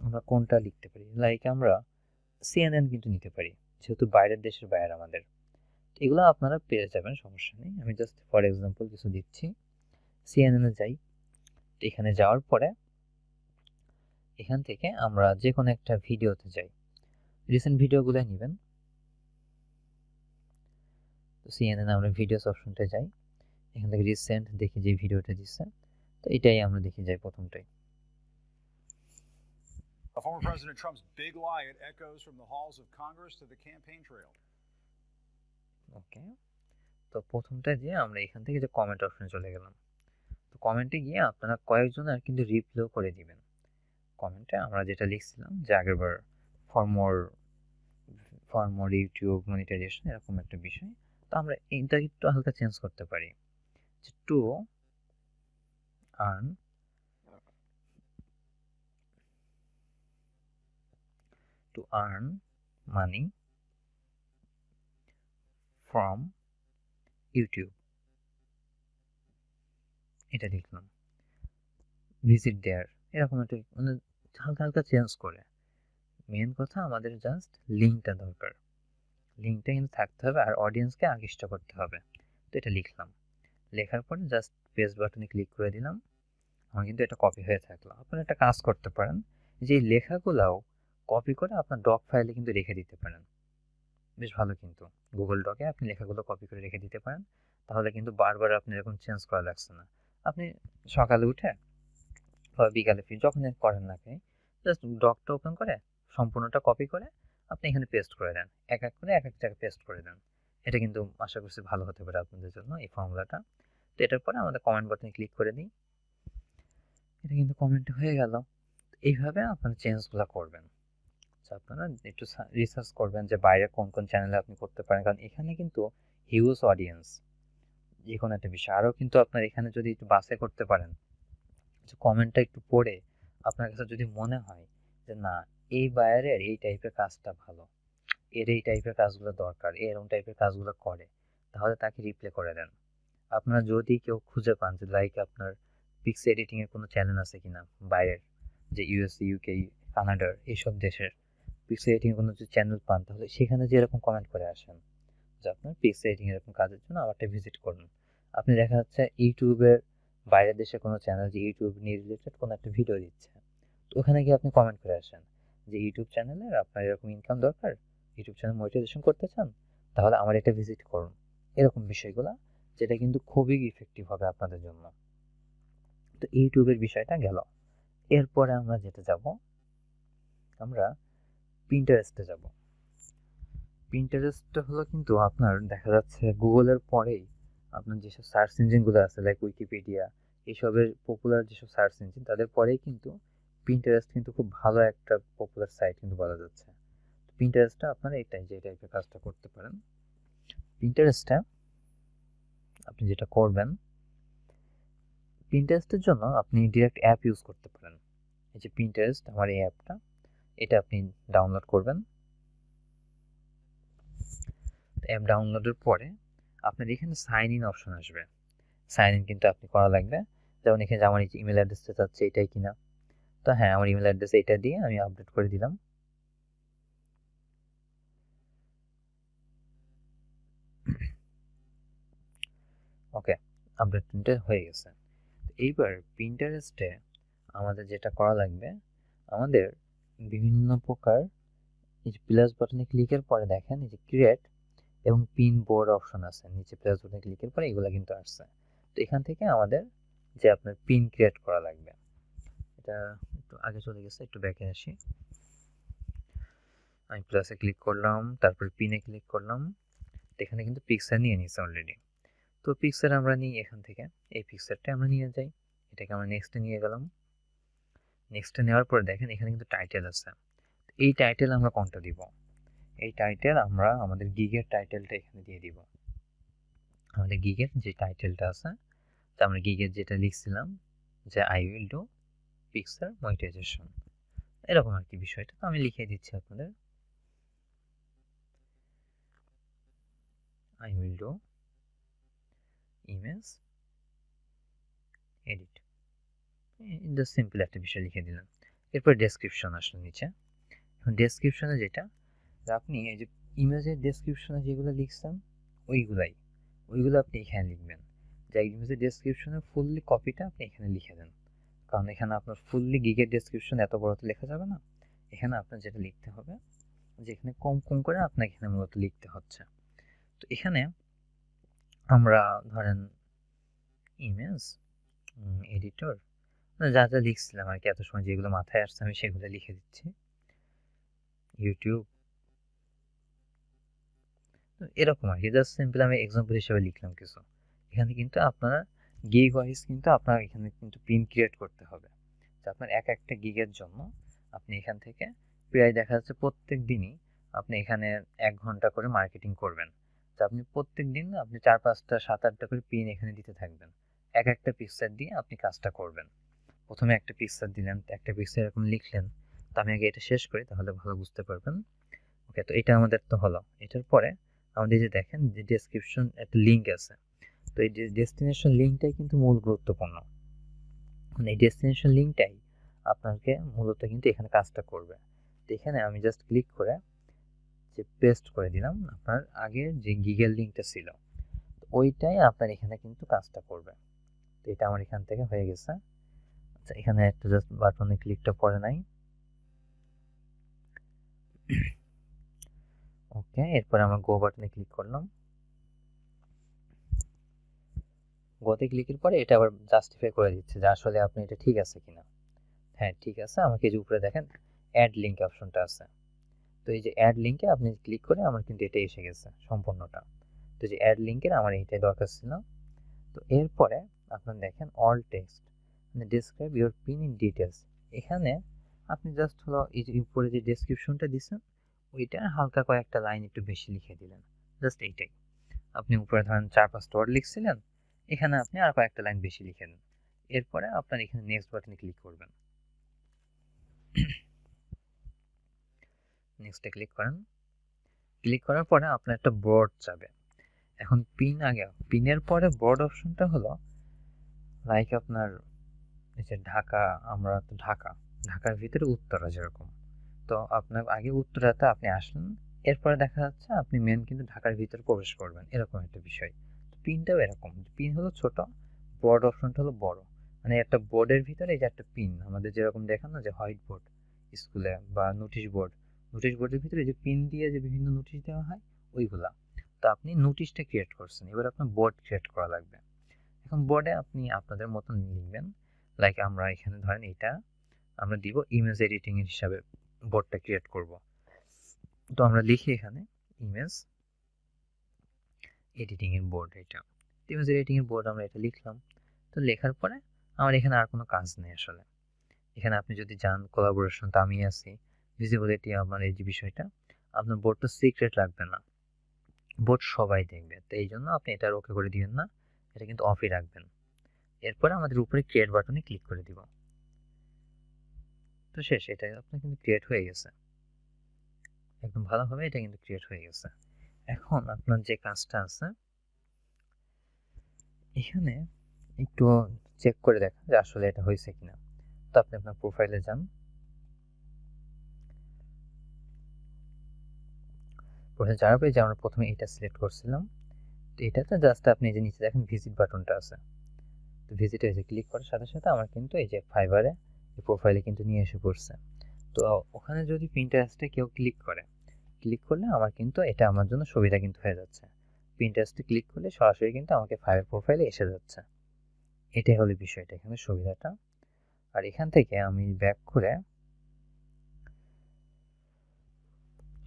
আমরা কোনটা লিখতে পারি, লাইক আমরা CNN কিন্তু নিতে পারি, যেহেতু বাইরের দেশের বাইরে আমাদের। এগুলো আপনারা পেয়ে যাবেন, সমস্যা নেই। আমি জাস্ট ফর এক্সাম্পল কিছু দিচ্ছি। CNN এ যাই, এখানে যাওয়ার পরে এখান থেকে আমরা যে কোনো একটা ভিডিওতে যাই, রিসেন্ট ভিডিওগুলো নেবেন। তো CNN আমরা ভিডিওস অপশনটা যাই, এখান থেকে রিসেন্ট দেখি যে ভিডিওটা দিচ্ছে, তো এটাই আমরা দেখি যাই প্রথমটাই। Former President Trump's big lie, it echoes from the halls of Congress to the campaign trail. ওকে, তো প্রথমটা দিয়ে আমরা এখান থেকে যে কমেন্ট অপশনে চলে গেলাম। তো কমেন্টে গিয়ে আপনারা কয়েকজন আর কিন্তু রিপ্লেও করে দিবেন কমেন্টে আমরা যেটা লিখছিলাম যে আগেরবার ফর মোর ইউটিউব মনিটাইজেশন, এরকম একটা বিষয়। তো আমরা এটা একটু হালকা চেঞ্জ করতে পারি, যে to earn money from YouTube, এটা লিখলাম। ভিজিট দেয়ার, এরকম একটা মানে হালকা হালকা চেঞ্জ করে। মেন কথা আমাদের জাস্ট লিঙ্কটা দরকার, লিঙ্কটা কিন্তু থাকতে হবে আর অডিয়েন্সকে আকৃষ্ট করতে হবে। তো এটা লিখলাম, লেখার পরে জাস্ট পেস্ট বাটনে ক্লিক করে দিলাম। আমার কিন্তু এটা কপি হয়ে থাকলো। আপনারা একটা কাজ করতে পারেন, যে লেখাগুলাও কপি করে আপনার ডক ফাইলে কিন্তু রেখে দিতে পারেন, বেশ ভালো। কিন্তু গুগল ডকে আপনি লেখাগুলো কপি করে রেখে দিতে পারেন, তাহলে কিন্তু বারবার আপনি এরকম চেঞ্জ করা লাগছে না। আপনি সকালে উঠে বা বিকালে যখন করেন না আপনি জাস্ট ডকটা ওপেন করে সম্পূর্ণটা কপি করে আপনি এখানে পেস্ট করে দেন, এক এক করে এক এক জায়গায় পেস্ট করে দেন। এটা কিন্তু আশা করছি ভালো হতে পারে আপনাদের জন্য এই ফর্মুলাটা। তো এটার পরে আমাদের কমেন্ট বাটনে ক্লিক করে দিই, এটা কিন্তু কমেন্ট হয়ে গেল। এইভাবে আপনারা চেঞ্জগুলো করবেন। আপনারা একটু রিসার্চ করবেন যে বাইরে কোন কোন চ্যানেলে আপনি করতে পারেন, কারণ এখানে কিন্তু হিউজ অডিয়েন্স যে কোনো একটা বিষয়। আরও কিন্তু আপনার এখানে যদি একটু বাছাই করতে পারেন, যে কমেন্টটা একটু পড়ে আপনার কাছে যদি মনে হয় যে না, এই বায়ারের এই টাইপের কাজটা ভালো, এর এই টাইপের কাজগুলো দরকার, এরকম টাইপের কাজগুলো করে, তাহলে তাকে রিপ্লে করে দেন। আপনারা যদি কেউ খুঁজে পান যে লাইক আপনার পিক্স এডিটিং এর কোনো চ্যানেল আছে কিনা বাইরের, যে ইউএসএ, ইউকে, কানাডার এইসব দেশের পিক্স এডিটিং এর কোনো যদি চ্যানেল পান, তাহলে সেখানে যে এরকম কমেন্ট করে আসেন যে আপনার পিক্স এডিটিং এরকম কাজের জন্য আমারটা ভিজিট করুন। আপনি দেখা যাচ্ছে ইউটিউবের বাইরের দেশে কোনো চ্যানেল যে ইউটিউব নিয়ে রিলেটেড কোনো একটা ভিডিও দিচ্ছে, তো ওখানে গিয়ে আপনি কমেন্ট করে আসেন যে ইউটিউব চ্যানেলের আপনার এরকম ইনকাম দরকার, ইউটিউব চ্যানেল মনিটাইজেশন করতে চান, তাহলে আমার এটা ভিজিট করুন। এরকম বিষয়গুলো, যেটা কিন্তু খুবই ইফেক্টিভ হবে আপনাদের জন্য। তো ইউটিউবের বিষয়টা গেল। এরপরে আমরা যেটা যাব, আমরা পিন্টারেস্টে যাব। পিন্টারেস্ট হলো কিন্তু আপনার দেখা যাচ্ছে গুগলের পরেই আপনার যেসব সার্চ ইঞ্জিনগুলো আছে লাইক উইকিপিডিয়া, এইসবের পপুলার যেসব সার্চ ইঞ্জিন, তাদের পরেই কিন্তু পিন্টারেস্ট কিন্তু খুব ভালো একটা পপুলার সাইট কিন্তু বলা যাচ্ছে। পিন্টারেস্টটা আপনারা এটাই যে টাইপের কাজটা করতে পারেন। পিন্টারেস্টটা আপনি যেটা করবেন, পিন্টারেস্টের জন্য আপনি ডিরেক্ট অ্যাপ ইউজ করতে পারেন। এই যে পিন্টারেস্ট আমার এই অ্যাপটা, এটা আপনি ডাউনলোড করবেন। অ্যাপ ডাউনলোডের পরে আপনার এখানে সাইন ইন অপশন আসবে। সাইন ইন কিন্তু আপনি করা লাগবে। যেমন এখানে আমার ইমেল অ্যাড্রেসটা চাচ্ছে এটাই কিনা, তো হ্যাঁ আমার ইমেল অ্যাড্রেস এটা দিয়ে আমি আপডেট করে দিলাম। ওকে, আপডেটটা হয়ে গেছে। এইবার পিন্টারেস্টে আমাদের যেটা করা লাগবে, আমাদের বিভিন্ন প্রকার এই যে প্লাস বাটনে ক্লিকের পরে দেখেন এই যে ক্রিয়েট এবং পিন বোর্ড অপশন আছে নিচে, প্লাস বাটনে ক্লিকের পরে এগুলো কিন্তু আসছে। তো এখান থেকে আমাদের যে আপনার পিন ক্রিয়েট করা লাগবে, এটা একটু আগে চলে গেছে, একটু ব্যাকে আসি। আমি প্লাসে ক্লিক করলাম, তারপর পিনে ক্লিক করলাম, এখানে কিন্তু পিকচার নিয়ে নিয়েছে অলরেডি। তো পিকচার আমরা নিই এখান থেকে, এই পিকচারটা আমরা নিয়ে যাই, এটাকে আমরা নেক্সটে নিয়ে গেলাম। নেক্সটে নেওয়ার পরে দেখেন এখানে কিন্তু টাইটেল আছে। এই টাইটেল আমরা কোনটা দিব? এই টাইটেল আমরা আমাদের গিগের টাইটেলটা এখানে দিয়ে দিব। আমাদের গিগের যে টাইটেলটা আছে, তো আমরা গিগের যেটা লিখছিলাম যে I will do Pixar monetization, এরকম আর কি বিষয়টা। তো আমি লিখে দিচ্ছি আপনাদের। I will do image edit, just simple একটা বিষয় লিখে দিলাম। এরপর ডেসক্রিপশন আসলো নিচে। এখন ডেসক্রিপশনে যেটা, আপনি এই যে ইমেজের ডেসক্রিপশনে যেগুলো লিখছেন ওইগুলো আপনি এখানে লিখবেন। যে ইমেজের ডেসক্রিপশনের ফুললি কপিটা আপনি এখানে লিখে দেন, কারণ এখানে আপনার ফুললি গিগের ডেসক্রিপশন এত বড় তো লেখা যাবে না। এখানে আপনার যেটা লিখতে হবে, যে এখানে কম কম করে আপনাকে এখানে মূলত লিখতে হচ্ছে। তো এখানে আমরা ধরেন ইমেজ এডিটর, যা যা লিখছিলাম আর কি এত সময় যেগুলো মাথায় আসছে আমি সেগুলো লিখে দিচ্ছি। ইউটিউব, এরকম আর কি, জাস্ট সিম্পল আমি এক্সাম্পল হিসেবে লিখলাম কিছু। এখানে কিন্তু আপনারা গিগ ওয়াইজ কিন্তু আপনার এখানে কিন্তু পিন ক্রিয়েট করতে হবে। আপনার এক একটা গিগের জন্য আপনি এখান থেকে প্রায় দেখা যাচ্ছে প্রত্যেক দিনই আপনি এখানে 1 ঘন্টা করে মার্কেটিং করবেন। তো আপনি প্রত্যেক দিন আপনি 4-5টা 7-8টা করে পিন এখানে দিতে থাকবেন। এক একটা পিকচার দিয়ে আপনি কাজটা করবেন। প্রথমে একটা পিকচার দিলেন, একটা পিকচার এরকম লিখলেন। তো আমি আগে এটা শেষ করি, তাহলে ভালো বুঝতে পারবেন। ওকে, তো এটা আমাদের তো হলো। এটার পরে আমাদের যে দেখেন যে ডেসক্রিপশন একটা লিঙ্ক আছে, তো এই ডেস্টিনেশন লিঙ্কটাই কিন্তু মূল গুরুত্বপূর্ণ। এই ডেস্টিনেশন লিঙ্কটাই আপনাকে মূলত কিন্তু এখানে কাজটা করবে। তো এখানে আমি জাস্ট ক্লিক করে যে পেস্ট করে দিলাম আপনার আগের যে গিগের লিঙ্কটা ছিল, ওইটাই আপনার এখানে কিন্তু কাজটা করবে। তো এটা আমার এখান থেকে হয়ে গেছে। আচ্ছা, এখানে একটা জাস্ট বাটনে ক্লিকটা পড়ে নাই। ওকে, এরপর আমরা গো বাটনে ক্লিক করলাম। গোতে ক্লিকের পরে এটা আবার জাস্টিফাই করে দিচ্ছে যে আসলে আপনি এটা ঠিক আছে কিনা। হ্যাঁ ঠিক আছে, আমাকে যে উপরে দেখেন অ্যাড লিঙ্ক অপশনটা আছে। তো এই যে অ্যাড লিঙ্কে আপনি ক্লিক করে আমার কিন্তু এটা এসে গেছে সম্পূর্ণটা। তো যে অ্যাড লিঙ্কের আমার এইটাই দরকার ছিল। তো এরপরে আপনার দেখেন অল টেক্সট মানে describe your pin in details. এখানে আপনি জাস্ট হলো এই যে উপরে যে ডেসক্রিপশনটা দিচ্ছেন ওইটার হালকা কয়েকটা লাইন একটু বেশি লিখে দিলেন, জাস্ট এইটাই। আপনি উপরে ধরেন 4-5টা ওয়ার্ড লিখছিলেন, এখানে আপনি আর কয়েকটা লাইন বেশি লিখে দেন। এরপরে আপনার এখানে নেক্সট বাটনে ক্লিক করবেন। নেক্সটে ক্লিক করেন। ক্লিক করার পরে আপনার একটা বোর্ড যাবে। এখন পিন আগে, পিনের পরে বোর্ড অপশনটা হলো লাইক আপনার এই যে ঢাকা, আমরা তো ঢাকার ভিতরে উত্তরা যেরকম। তো আপনার আগে উত্তরাতে আপনি আসলেন, এরপরে দেখা যাচ্ছে আপনি মেন কিন্তু ঢাকার ভিতরে প্রবেশ করবেন, এরকম একটা বিষয়। পিনটাও এরকম, পিন হলো ছোট, বোর্ড অপশনটা হলো বড়। মানে একটা বোর্ডের ভিতরে এই যে একটা পিন আমাদের যেরকম দেখানো যে হোয়াইট বোর্ড স্কুলে বা নোটিশ বোর্ডের ভিতরে যে পিন দিয়ে যে বিভিন্ন নোটিশ দেওয়া হয় ওইগুলা। তো আপনি নোটিশটা ক্রিয়েট করছেন, এবার আপনার বোর্ড ক্রিয়েট করা লাগবে। এখন বোর্ডে আপনি আপনাদের মতন লিখবেন। লাইক আমরা এখানে ধরেন এটা আমরা দিব ইমেজ এডিটিং এর হিসাবে বোর্ডটা ক্রিয়েট করব। তো আমরা লিখি এখানে ইমেজ এডিটিং এর বোর্ড, এটা ইমেজ এডিটিং এর বোর্ড আমরা এটা লিখলাম। তো লেখার পরে আমার এখানে আর কোনো কাজ নেই আসলে। এখানে আপনি যদি যান কোলাবোরেশন তো আমি আছি, ভিজিবিলিটি আমার এই যে বিষয়টা, আপনার বোর্ড তো সিক্রেট রাখবে না, বোর্ড সবাই দেখবে। তো এই জন্য আপনি এটা ওকে করে দিবেন না, এটা কিন্তু অফই রাখবেন। এরপরে আমাদের উপরে ক্রিয়েট বাটনে ক্লিক করে দিব। তো শেষ, এটা আপনার কিন্তু ক্রিয়েট হয়ে গেছে একদম ভালোভাবে, এটা কিন্তু ক্রিয়েট হয়ে গেছে। এখন আপনার যে কাজটা আছে এখানে একটু চেক করে দেখা যে আসলে এটা হয়েছে কিনা। তো আপনি আপনার প্রোফাইলে যান, প্রোফাইলে যাওয়ার পরে যে আমরা প্রথমে এটা সিলেক্ট করছিলাম, তো এটাতে জাস্ট আপনি যে নিচে দেখেন ভিজিট বাটনটা আছে, তো ভিজিটে এসে ক্লিক করার সাথে সাথে আমার কিন্তু এই যে ফাইবারে এই প্রোফাইলে কিন্তু নিয়ে এসে পড়ছে। তো ওখানে যদি পিন্টারেস্টে কেউ ক্লিক করলে আমার কিন্তু এটা আমার জন্য সুবিধা কিন্তু হয়ে যাচ্ছে। পিন্টারেস্টে ক্লিক করলে সরাসরি কিন্তু আমাকে ফাইবার প্রোফাইলে এসে যাচ্ছে। এটাই হলো বিষয়টা এখানে সুবিধাটা। আর এখান থেকে আমি ব্যাক করে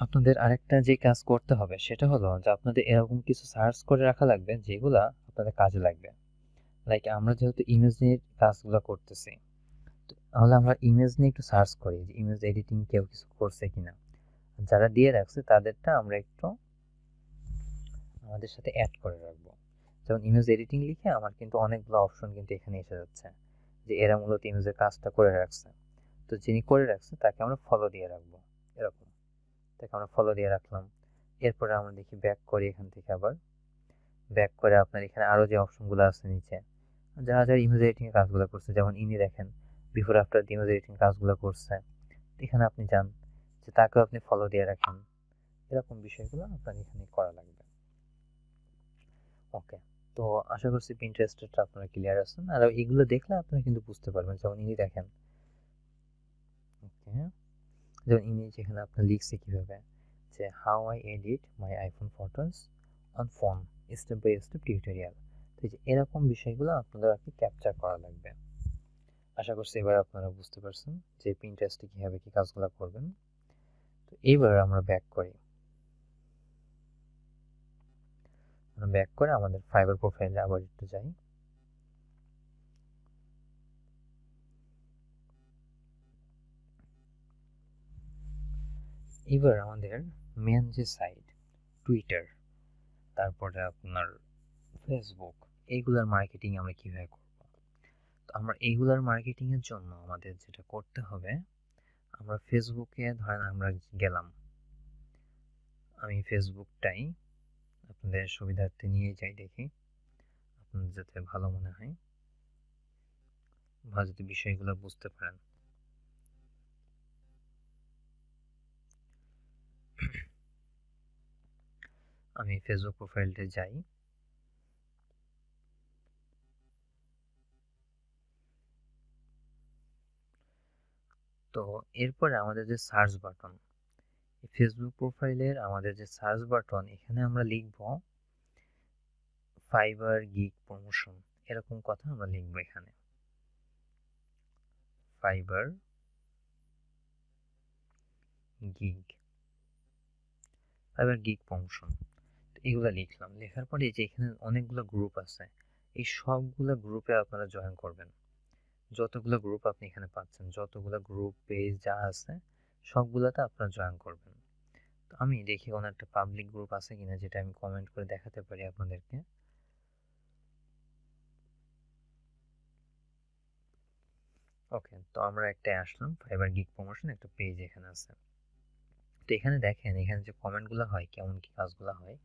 আপনাদের আরেকটা যে কাজ করতে হবে সেটা হলো যে আপনাদের এরকম কিছু সার্চ করে রাখা লাগবে যেগুলা আপনাদের কাজে লাগবে। লাইক আমরা যেহেতু ইমেজ নিয়ে কাজগুলো করতেছি, তাহলে আমরা ইমেজ নিয়ে একটু সার্চ করি যে ইমেজ এডিটিং কেউ কিছু করছে কিনা। যারা দিয়ে রাখছে তাদেরটা আমরা একটু আমাদের সাথে অ্যাড করে রাখবো। যেমন ইমেজ এডিটিং লিখে আমার কিন্তু অনেকগুলো অপশন কিন্তু এখানে এসে যাচ্ছে যে এরা মূলত ইমেজের কাজটা করে রাখছে। তো যিনি করে রাখছে তাকে আমরা ফলো দিয়ে রাখবো, এরকম তাকে আমরা ফলো দিয়ে রাখলাম। এরপরে আমরা দেখি ব্যাক করি এখান থেকে আবার ব্যাক করে আপনার এখানে আরও যে অপশনগুলো আছে নিচে, যারা যারা ইমেজ এডিটিংয়ের কাজগুলো করছে, যেমন ইনি দেখেন বিফোর আফটার ইমেজ এডিটিং কাজগুলো করছে, এখানে আপনি যান যে তাকেও আপনি ফলো দিয়ে রাখেন। এরকম বিষয়গুলো আপনার এখানে করা লাগবে। ওকে, তো আশা করছি পিন্টারেস্টটা আপনারা ক্লিয়ার আছেন। আর এগুলো দেখলে আপনারা কিন্তু বুঝতে পারবেন। যেমন ইনি দেখেন, ওকে, যেমন ইনি যেখানে আপনার লিখছে কিভাবে যে how I edit my iPhone photos on phone step by step tutorial. তো এই যে এরকম বিষয়গুলো আপনাদের আর কি ক্যাপচার করা লাগবে। আশা করছি এবার আপনারা বুঝতে পারছেন যে পিন্টারেস্টে কীভাবে কী কাজগুলো করবেন। তো এইবার আমরা ব্যাক করি, ব্যাক করে আমাদের ফাইবার প্রোফাইলে আবার একটু যাই। এবার আমাদের মেন যে সাইট টুইটার, তারপরে আপনার ফেসবুক, এইগুলার মার্কেটিং আমরা কীভাবে করব। তো আমরা এইগুলার মার্কেটিংয়ের জন্য আমাদের যেটা করতে হবে, আমরা ফেসবুকে ধরেন আমরা গেলাম, আমি ফেসবুকটাই আপনাদের সুবিধার্থে নিয়ে যাই, দেখি আপনাদের যাতে ভালো মনে হয় বা যদি বিষয়গুলো বুঝতে পারেন। আমি ফেসবুক প্রোফাইলটা যাই, তো এরপরে আমাদের যে সার্চ বাটন, ফেসবুক প্রোফাইলের আমাদের যে সার্চ বাটন, এখানে আমরা লিখব ফাইবার গিগ প্রমোশন, এরকম কথা আমরা লিখব এখানে, fibre gig, fibre gig promotion, এগুলো লিখলাম। লেখার পরে যে এখানে অনেকগুলো গ্রুপ আছে, এই সবগুলো গ্রুপে আপনারা জয়েন করবেন। যতগুলো গ্রুপ আপনি এখানে পাচ্ছেন, যতগুলো গ্রুপ পেজ যা আছে সবগুলোতে আপনারা জয়েন করবেন। তো আমি দেখি কোনো একটা পাবলিক গ্রুপ আছে কিনা যেটা আমি কমেন্ট করে দেখাতে পারি আপনাদেরকে। ওকে, তো আমরা একটা আসলাম, ফাইবার গিগ প্রমোশন একটা পেজ এখানে আছে। তো এখানে দেখেন, এখানে যে কমেন্টগুলো হয়, কেমন কি কাজগুলো হয়,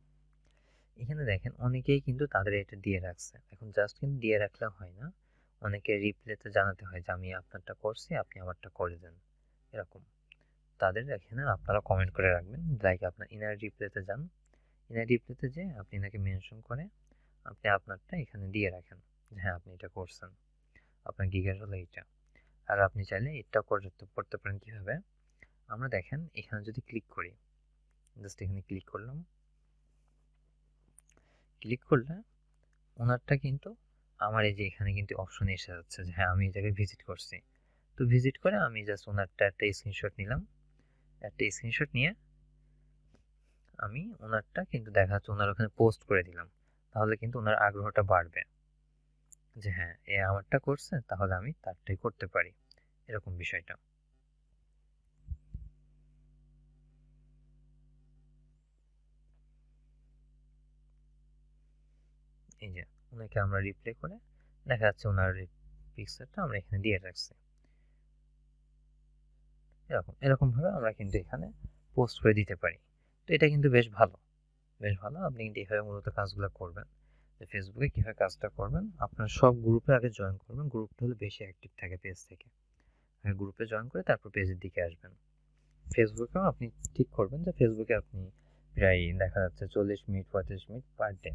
এখানে দেখেন অনেকেই কিন্তু তাদের এটা দিয়ে রাখছে। এখন জাস্ট কিন্তু দিয়ে রাখলে হয় না, অনেকে রিপ্লাইতে জানাতে হয় যে আমি আপনারটা করছি, আপনি আমারটা করে দেন, এরকম তাদের এখানে আপনারা কমেন্ট করে রাখবেন। লাইক আপনার ইনার রিপ্লাইতে যান, ইনার রিপ্লাইতে যে আপনি এনাকে মেনশন করে আপনি আপনারটা এখানে দিয়ে রাখেন যে হ্যাঁ আপনি এটা করছেন, আপনার গিগের হলো এইটা। আর আপনি চাইলে এটা করতে পারেন কীভাবে, আমরা দেখেন এখানে যদি ক্লিক করি, জাস্ট এখানে ক্লিক করলাম, ক্লিক করলে ওনারটা কিন্তু আমার এই যে এখানে কিন্তু অপশন এসে যাচ্ছে যে হ্যাঁ আমি এই জায়গায় ভিজিট করছি। তো ভিজিট করে আমি জাস্ট ওনারটা একটা স্ক্রিনশট নিলাম, একটা স্ক্রিনশট নিয়ে আমি ওনারটা কিন্তু দেখা যাচ্ছে ওনার ওখানে পোস্ট করে দিলাম। তাহলে কিন্তু ওনার আগ্রহটা বাড়বে যে হ্যাঁ এ আমারটা করছে, তাহলে আমি তারটাই করতে পারি, এরকম বিষয়টা। এই যে ওনাকে আমরা রিপ্লাই করে দেখা যাচ্ছে ওনার পিকচারটা আমরা এখানে দিয়ে রাখছি, এরকম এরকম ভাবে আমরা কিন্তু এখানে পোস্ট করে দিতে পারি। তো এটা কিন্তু বেশ ভালো, বেশ ভালো। আপনি কিন্তু এইভাবে মূলত কাজগুলো করবেন। যে ফেসবুকে কীভাবে কাজটা করবেন, আপনার সব গ্রুপে আগে জয়েন করবেন, গ্রুপটা হলে বেশি অ্যাক্টিভ থাকে পেজ থেকে। গ্রুপে জয়েন করে তারপর পেজের দিকে আসবেন। ফেসবুকেও আপনি ঠিক করবেন যে ফেসবুকে আপনি প্রায় দেখা যাচ্ছে 40 মিনিট 35 মিনিট পার ডে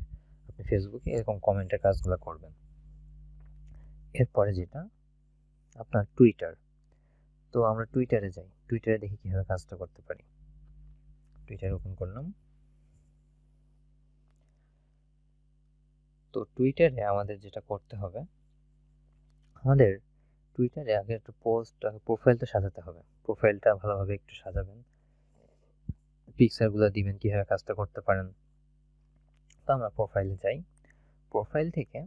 আপনি ফেসবুকে এরকম কমেন্টের কাজগুলো করবেন। এরপরে যেটা আপনার টুইটার, তো আমরা টুইটারে যাই, টুইটারে দেখি কীভাবে কাজটা করতে পারি। টুইটার ওপেন করলাম, তো টুইটারে আমাদের যেটা করতে হবে, আমাদের টুইটারে আগে একটা পোস্ট প্রোফাইলটা সাজাতে হবে। প্রোফাইলটা ভালোভাবে একটু সাজাবেন, পিকচারগুলো দিবেন কীভাবে কাজটা করতে পারেন। তো আমরা প্রোফাইলে যাই, প্রোফাইল থেকে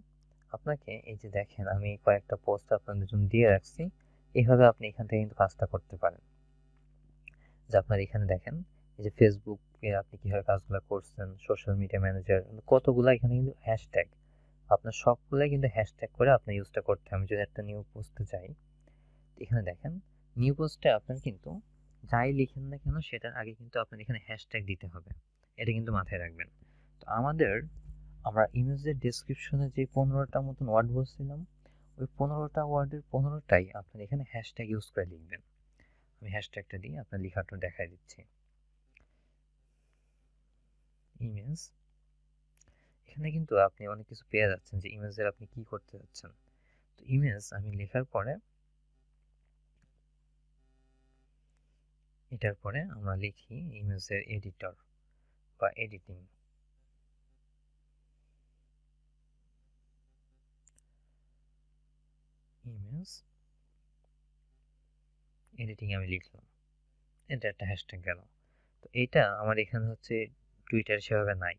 আপনাকে এই যে দেখেন আমি কয়েকটা পোস্ট আপনাদের জন্য দিয়ে রাখছি, এইভাবে আপনি এখান থেকে কিন্তু কাজটা করতে পারেন। যে আপনার এখানে দেখেন এই যে ফেসবুকে আপনি কীভাবে কাজগুলো করছেন, সোশ্যাল মিডিয়া ম্যানেজার, কতগুলো এখানে কিন্তু হ্যাশট্যাগ, আপনার সবগুলাই কিন্তু হ্যাশট্যাগ করে আপনার ইউজটা করতে হবে। আমি যদি একটা নিউ পোস্টে যাই, এখানে দেখেন নিউ পোস্টে আপনার কিন্তু যাই লিখেন না কেন সেটার আগে কিন্তু আপনার এখানে হ্যাশট্যাগ দিতে হবে, এটা কিন্তু মাথায় রাখবেন। তো আমাদের আমরা ইমেজের ডেসক্রিপশনে যে 15টা মতন ওয়ার্ড বলছিলাম, ওই 15টা ওয়ার্ডের 15টাই আপনার এখানে হ্যাশট্যাগ ইউজ করে লিখবেন। আমি হ্যাশট্যাগটা দিয়ে আপনার লেখাটা দেখাই দিচ্ছি। ইমেজ, এখানে কিন্তু আপনি অনেক কিছু পেয়ে যাচ্ছেন যে ইমেজের আপনি কি করতে যাচ্ছেন। তো ইমেজ আমি লেখার পরে, এটার পরে আমরা লিখি ইমেজের এডিটর বা এডিটিং। ইমেজ এডিটিং আমি লিখলাম, এটা একটা হ্যাশট্যাগ গেল। তো এটা আমার এখানে হচ্ছে টুইটার সেভাবে নাই।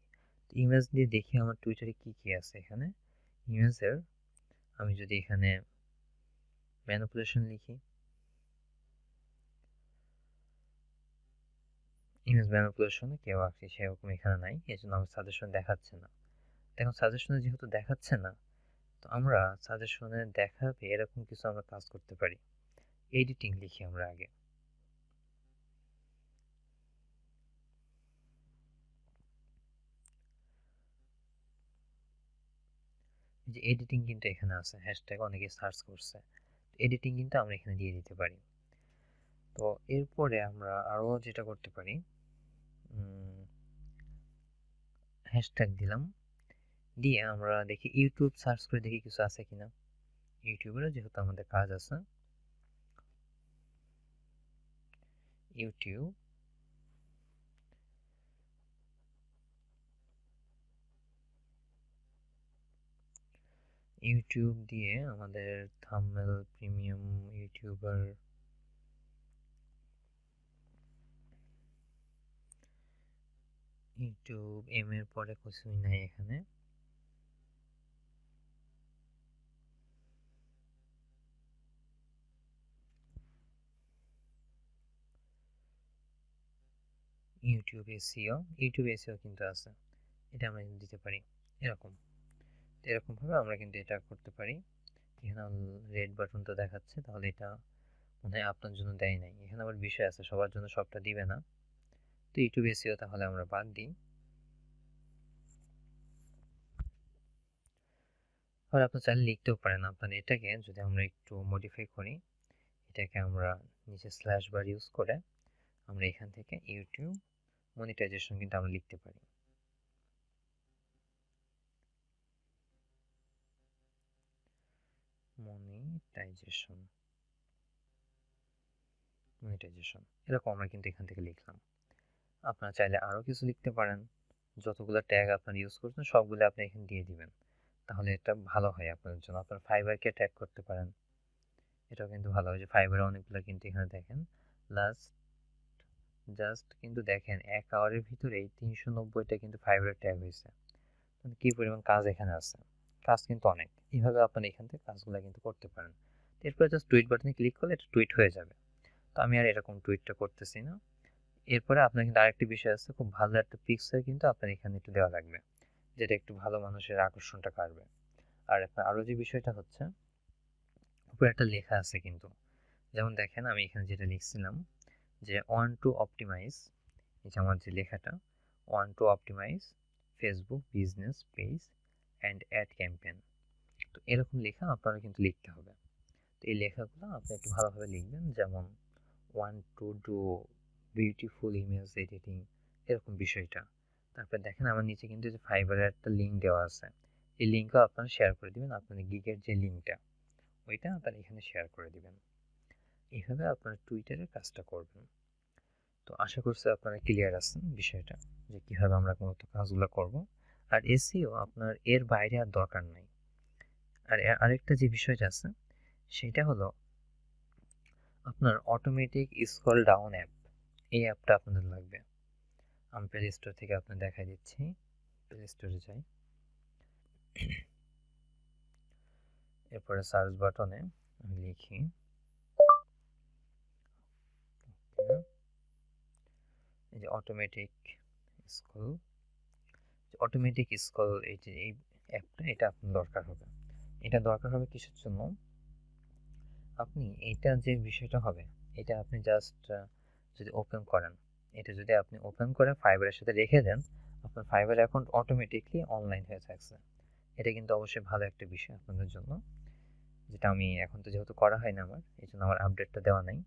ইমেজ দিয়ে দেখি আমার টুইটারে কি কি আছে। এখানে ইমেজের আমি যদি এখানে ম্যানিপুলেশন লিখি, ইমেজ ম্যানিপুলেশনে কেউ আর কি সেরকম এখানে নাই, এই জন্য আমার সাজেশন দেখাচ্ছে না। এখন সাজেশনে যেহেতু দেখাচ্ছে না, তো আমরা সাজেশনে দেখাবে এরকম কিছু আমরা কাজ করতে পারি। এডিটিং লিখি আমরা আগে। যে এডিটিং কিন্তু এখানে আছে, হ্যাশট্যাগ অনেকে সার্চ করছে, এডিটিং কিন্তু আমরা এখানে দিয়ে দিতে পারি। তো এরপরে আমরা আরো যেটা করতে পারি, হ্যাশট্যাগ দিলাম, দিয়ে আমরা দেখি ইউটিউব সার্চ করে দেখি কিছু আছে কিনা। ইউটিউবেরও যেহেতু আমাদের কাজ আছে, ইউটিউব, ইউটিউব দিয়ে আমাদের thumbnail premium YouTuber, YouTube M এর পরে কিছুই নাই এখানে। ইউটিউব এসইও, ইউটিউব এসইও কিন্তু আছে, এটা আমরা কিন্তু দিতে পারি এরকম। এরকম ভাবে আমরা কিন্তু এটা করতে পারি। এখানে রেড বাটন তো দেখাচ্ছে, তাহলে এটা মনে হয় আপনার জন্য দেয় নাই। এখানে আবার বিষয় আছে, সবার জন্য সবটা দিবে না। তো ইউটিউব এসইও তাহলে আমরা বাদ দিই। আর আপনি চাইলে লিখতেও পারেন। আপনার এটাকে যদি আমরা একটু মডিফাই করি, এটাকে আমরা নিচে স্ল্যাশ বার ইউজ করে আমরা এখান থেকে ইউটিউব মনিটাইজেশন কিন্তু আমরা লিখতে পারি। মনিটাইজেশন, মনিটাইজেশন এরকম আমরা কিন্তু এখান থেকে লিখলাম। আপনারা চাইলে আরো কিছু লিখতে পারেন, যতগুলো ট্যাগ আপনার ইউজ করছেন সবগুলো আপনি এখানে দিয়ে দিবেন, তাহলে এটা ভালো হয় আপনার জন্য। আপনার ফাইবারকে ট্যাগ করতে পারেন, এটাও কিন্তু ভালো হয়। যে ফাইবারে অনেকগুলো কিন্তু এখানে দেখেন লাস্ট জাস্ট কিন্তু দেখেন 1 আওয়ারের ভিতরেই 390টা কিন্তু ফাইবারের ট্যাগ হয়েছে। কি পরিমাণ কাজ এখানে আছে, কাজ কিন্তু অনেক। এইভাবে আপনারা এখান থেকে কাজগুলো কিন্তু করতে পারেন। এরপরে জাস্ট টুইট বাটনে ক্লিক করলে এটা টুইট হয়ে যাবে। তো আমি আর এরকম টুইটটা করতেছি না। এরপরে আপনার কিন্তু আরেকটি বিষয় আছে, খুব ভালো একটা পিকচার কিন্তু আপনার এখানে একটু দেওয়া লাগবে, যেটা একটু ভালো মানুষের আকর্ষণটা কাড়বে। আর আপনার আরো যে বিষয়টা হচ্ছে, উপরে একটা লেখা আছে কিন্তু, যেমন দেখেন আমি এখানে যেটা লিখছিলাম যে ওয়ান টু অপটিমাইজ, এই যে আমার যে লেখাটা, want to optimize Facebook business page and ad campaign. তো এরকম লেখা আপনারা কিন্তু লিখতে হবে। তো এই লেখাগুলো আপনি একটু ভালোভাবে লিখবেন, যেমন one to do beautiful image editing, এরকম বিষয়টা। তারপর দেখেন আমার নিচে কিন্তু যে ফাইবারের একটা লিঙ্ক দেওয়া আছে, এই লিঙ্কও আপনারা শেয়ার করে দিবেন। আপনাদের গিগের যে লিঙ্কটা, ওইটা আপনারা এখানে শেয়ার করে দিবেন। এইভাবে আপনারা টুইটারের কাজটা করবেন। তো আশা করছি আপনারা ক্লিয়ার আছেন বিষয়টা, যে কিভাবে আমরা মূলত কাজগুলো করব। আর এসইও আপনার এর বাইরে আর দরকার নাই। আর আরেকটা যে বিষয়টা আছে, সেটা হলো আপনার অটোমেটিক স্ক্রল ডাউন অ্যাপ, এই অ্যাপটা আপনাদের লাগবে। আমি প্লে স্টোর থেকে আপনার দেখাই দিচ্ছি। প্লে স্টোরে যাই, এরপরে সার্চ বাটনে আমি লিখি এই যে অটোমেটিক স্ক্রল, অটোমেটিক স্ক্রল, এই যে এই অ্যাপটা, এটা আপনার দরকার হবে। এটা দরকার হবে কিসের জন্য, আপনি এটা যে বিষয়টা হবে, এটা আপনি জাস্ট যদি ওপেন করেন, এটা যদি আপনি ওপেন করে ফাইবারের সাথে রেখে দেন, আপনার ফাইবার অ্যাকাউন্ট অটোমেটিকলি অনলাইন হয়ে থাকছে। এটা কিন্তু অবশ্যই ভালো একটা বিষয় আপনাদের জন্য, যেটা আমি এখন তো যেহেতু করা হয় না আমার, এই জন্য আমার আপডেটটা দেওয়া নাই।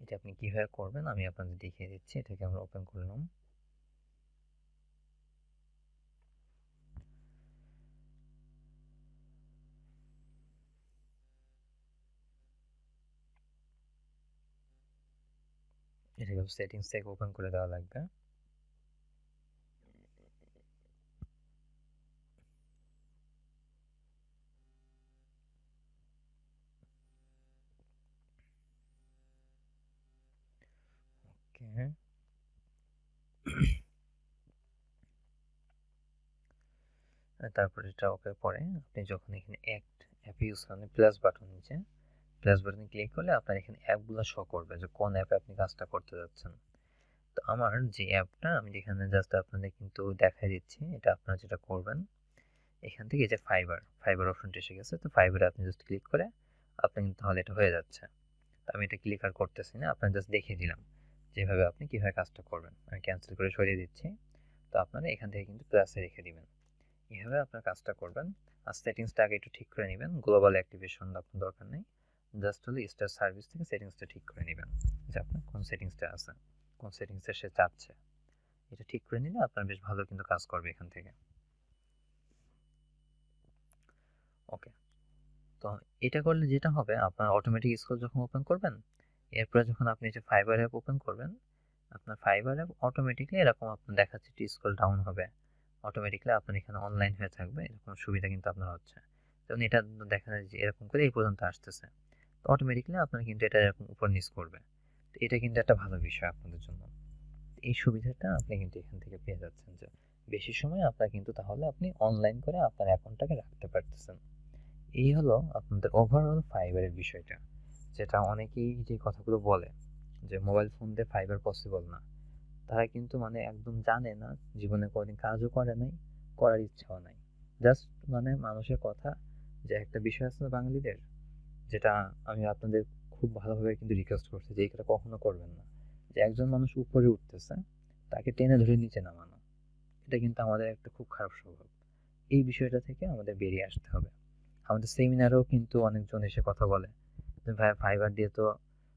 এটা আপনি কিভাবে করবেন আমি আপনাদের দেখিয়ে দিচ্ছি। এটাকে আমরা ওপেন করলাম। এটাকে সেটিংস থেকে ওপেন করে দেওয়া লাগবে। ওকে, তারপর এটা ওকে পরে আপনি যখন এখানে অ্যাপ ইউজ করেন প্লাস বাটন নিচে প্লাস বাটনে ক্লিক করলে আপনার এখানে অ্যাপগুলো শো করবে যে কোন অ্যাপে আপনি কাজটা করতে যাচ্ছেন। তো আমার যে অ্যাপটা আমি এখানে জাস্ট আপনাদের কিন্তু দেখাই দিচ্ছি, এটা আপনারা যেটা করবেন এখান থেকে, এই যে ফাইবার অপশনটা এসে গেছে, তো ফাইবারে আপনি জাস্ট ক্লিক করে আপনি কিন্তু তাহলে এটা হয়ে যাচ্ছে। তো আমি এটা ক্লিক আর করতেছি না, আপনার জাস্ট দেখিয়ে দিলাম যেভাবে আপনি কিভাবে কাজটা করবেন। আমি ক্যান্সেল করে সরিয়ে দিচ্ছি। তো আপনারা এখান থেকে কিন্তু প্লাসে রেখে দিবেন, এভাবে আপনার কাজটা করবেন। আর সেটিংসটা আগে একটু ঠিক করে নেবেন, গ্লোবাল অ্যাক্টিভেশন আপনার দরকার নেই, জাস্ট হলো স্টার সার্ভিস থেকে সেটিংসটা ঠিক করে নেবেন যে আপনার কোন সেটিংসটা আছে, কোন সেটিংসটা সে চাচ্ছে। এটা ঠিক করে নিলে আপনার বেশ ভালো কিন্তু কাজ করবে এখান থেকে। ওকে, তো এটা করলে যেটা হবে আপনার অটোমেটিক স্কুল যখন ওপেন করবেন, এরপরে যখন আপনি যে ফাইবার অ্যাপ ওপেন করবেন, আপনার ফাইবার অ্যাপ অটোমেটিকলি এরকম আপনার দেখাচ্ছে স্ক্রল ডাউন হবে, অটোমেটিকলি আপনার এখানে অনলাইন হয়ে থাকবে, এরকম সুবিধা কিন্তু আপনার হচ্ছে। যেমন এটা দেখা যায় যে এরকম করে এই পর্যন্ত আসতেছে, তো অটোমেটিকলি আপনার কিন্তু এটা এরকম উপর নিচ করবে। তো এটা কিন্তু একটা ভালো বিষয় আপনাদের জন্য। এই সুবিধাটা আপনি কিন্তু এখান থেকে পেয়ে যাচ্ছেন যে বেশি সময় আপনার কিন্তু তাহলে আপনি অনলাইন করে আপনার অ্যাকাউন্টটাকে রাখতে পারতেছেন। এই হলো আপনাদের ওভারঅল ফাইবারের বিষয়টা, যেটা অনেকেই যে কথাগুলো বলে যে মোবাইল ফোন দিয়ে ফাইবার পসিবল না, তারা কিন্তু মানে একদম জানে না, জীবনে কোনোদিন কাজও করে নাই, করার ইচ্ছাও নাই। জাস্ট মানে মানুষের কথা, যে একটা বিষয় আছে না বাঙালিদের, যেটা আমি আপনাদের খুব ভালোভাবে কিন্তু রিকোয়েস্ট করছি যে এটা কখনো করবেন না, যে একজন মানুষ উপরে উঠতেছে তাকে টেনে ধরে নিচে নামানো, এটা কিন্তু আমাদের একটা খুব খারাপ স্বভাব। এই বিষয়টা থেকে আমাদের বেরিয়ে আসতে হবে। আমাদের সেমিনারেও কিন্তু অনেকজন এসে কথা বলে যে ভাই ফাইবার দিয়ে তো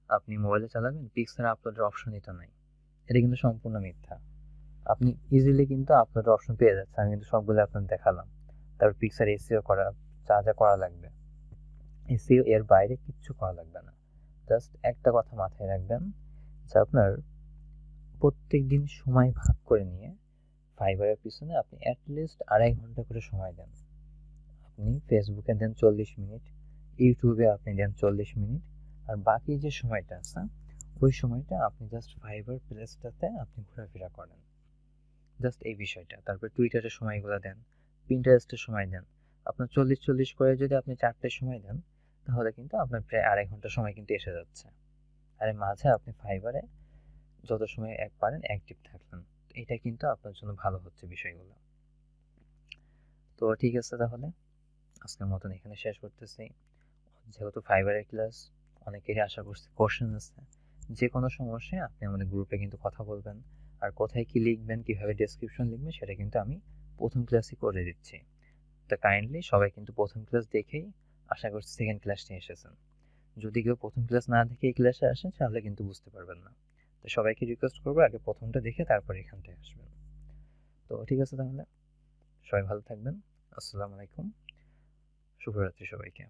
আপনি মোবাইলে চালাবেন, পিক্সার আপলোডের অপশনই তো নাই। এটা কিন্তু সম্পূর্ণ মিথ্যা। আপনি ইজিলি কিন্তু আপলোডের অপশন পেয়ে যাচ্ছেন, আমি কিন্তু সবগুলো আপনাদের দেখালাম। তারপর পিক্সার এসিও করা, যা যা করা লাগবে এসিও, এর বাইরে কিচ্ছু করা লাগবে না। জাস্ট একটা কথা মাথায় রাখবেন যে আপনার প্রত্যেক দিন সময় ভাগ করে নিয়ে ফাইবারের পিছনে আপনি অ্যাটলিস্ট 2.5 ঘন্টা করে সময় দেন। আপনি ফেসবুকে দেন 40 মিনিট, ইউটিউবে আপনি দেন 40 মিনিট, আর বাকি যে সময়টা আছে ওই সময়টা আপনি জাস্ট ফাইবার প্লেসটাতে আপনি ঘোরাফেরা করেন, জাস্ট এই বিষয়টা। তারপর টুইটারের সময়গুলো দেন, পিন্টারেস্টের সময় দেন। আপনার 40 করে যদি আপনি 4টে সময় দেন, তাহলে কিন্তু আপনার প্রায় 2.5 ঘন্টা সময় কিন্তু এসে যাচ্ছে। আর এর মাঝে আপনি ফাইবারে যত সময় পারেন অ্যাক্টিভ থাকলেন, এটা কিন্তু আপনার জন্য ভালো হচ্ছে বিষয়গুলো। তো ঠিক আছে, তাহলে আজকের মতন এখানে শেষ করতেছি। যেহেতু ফাইবারের ক্লাস, অনেকেরই আশা করছি কোশ্চেন আছে, যে কোনো সমস্যায় আপনি আমাদের গ্রুপে কিন্তু কথা বলবেন। আর কোথায় কি লিখবেন, কিভাবে ডেসক্রিপশন লিখবেন, সেটা কিন্তু আমি প্রথম ক্লাসই করে দিচ্ছি। তো কাইন্ডলি সবাই কিন্তু প্রথম ক্লাস দেখেই আশা করছি সেকেন্ড ক্লাস নিয়ে এসেছেন। যদি কেউ প্রথম ক্লাস না দেখে এই ক্লাসে আসেন তাহলে কিন্তু বুঝতে পারবেন না। তো সবাইকে রিকোয়েস্ট করবো আগে প্রথমটা দেখে তারপর এখানটায় আসবেন। তো ঠিক আছে, তাহলে সবাই ভালো থাকবেন। আসসালামু আলাইকুম, শুভরাত্রি সবাইকে।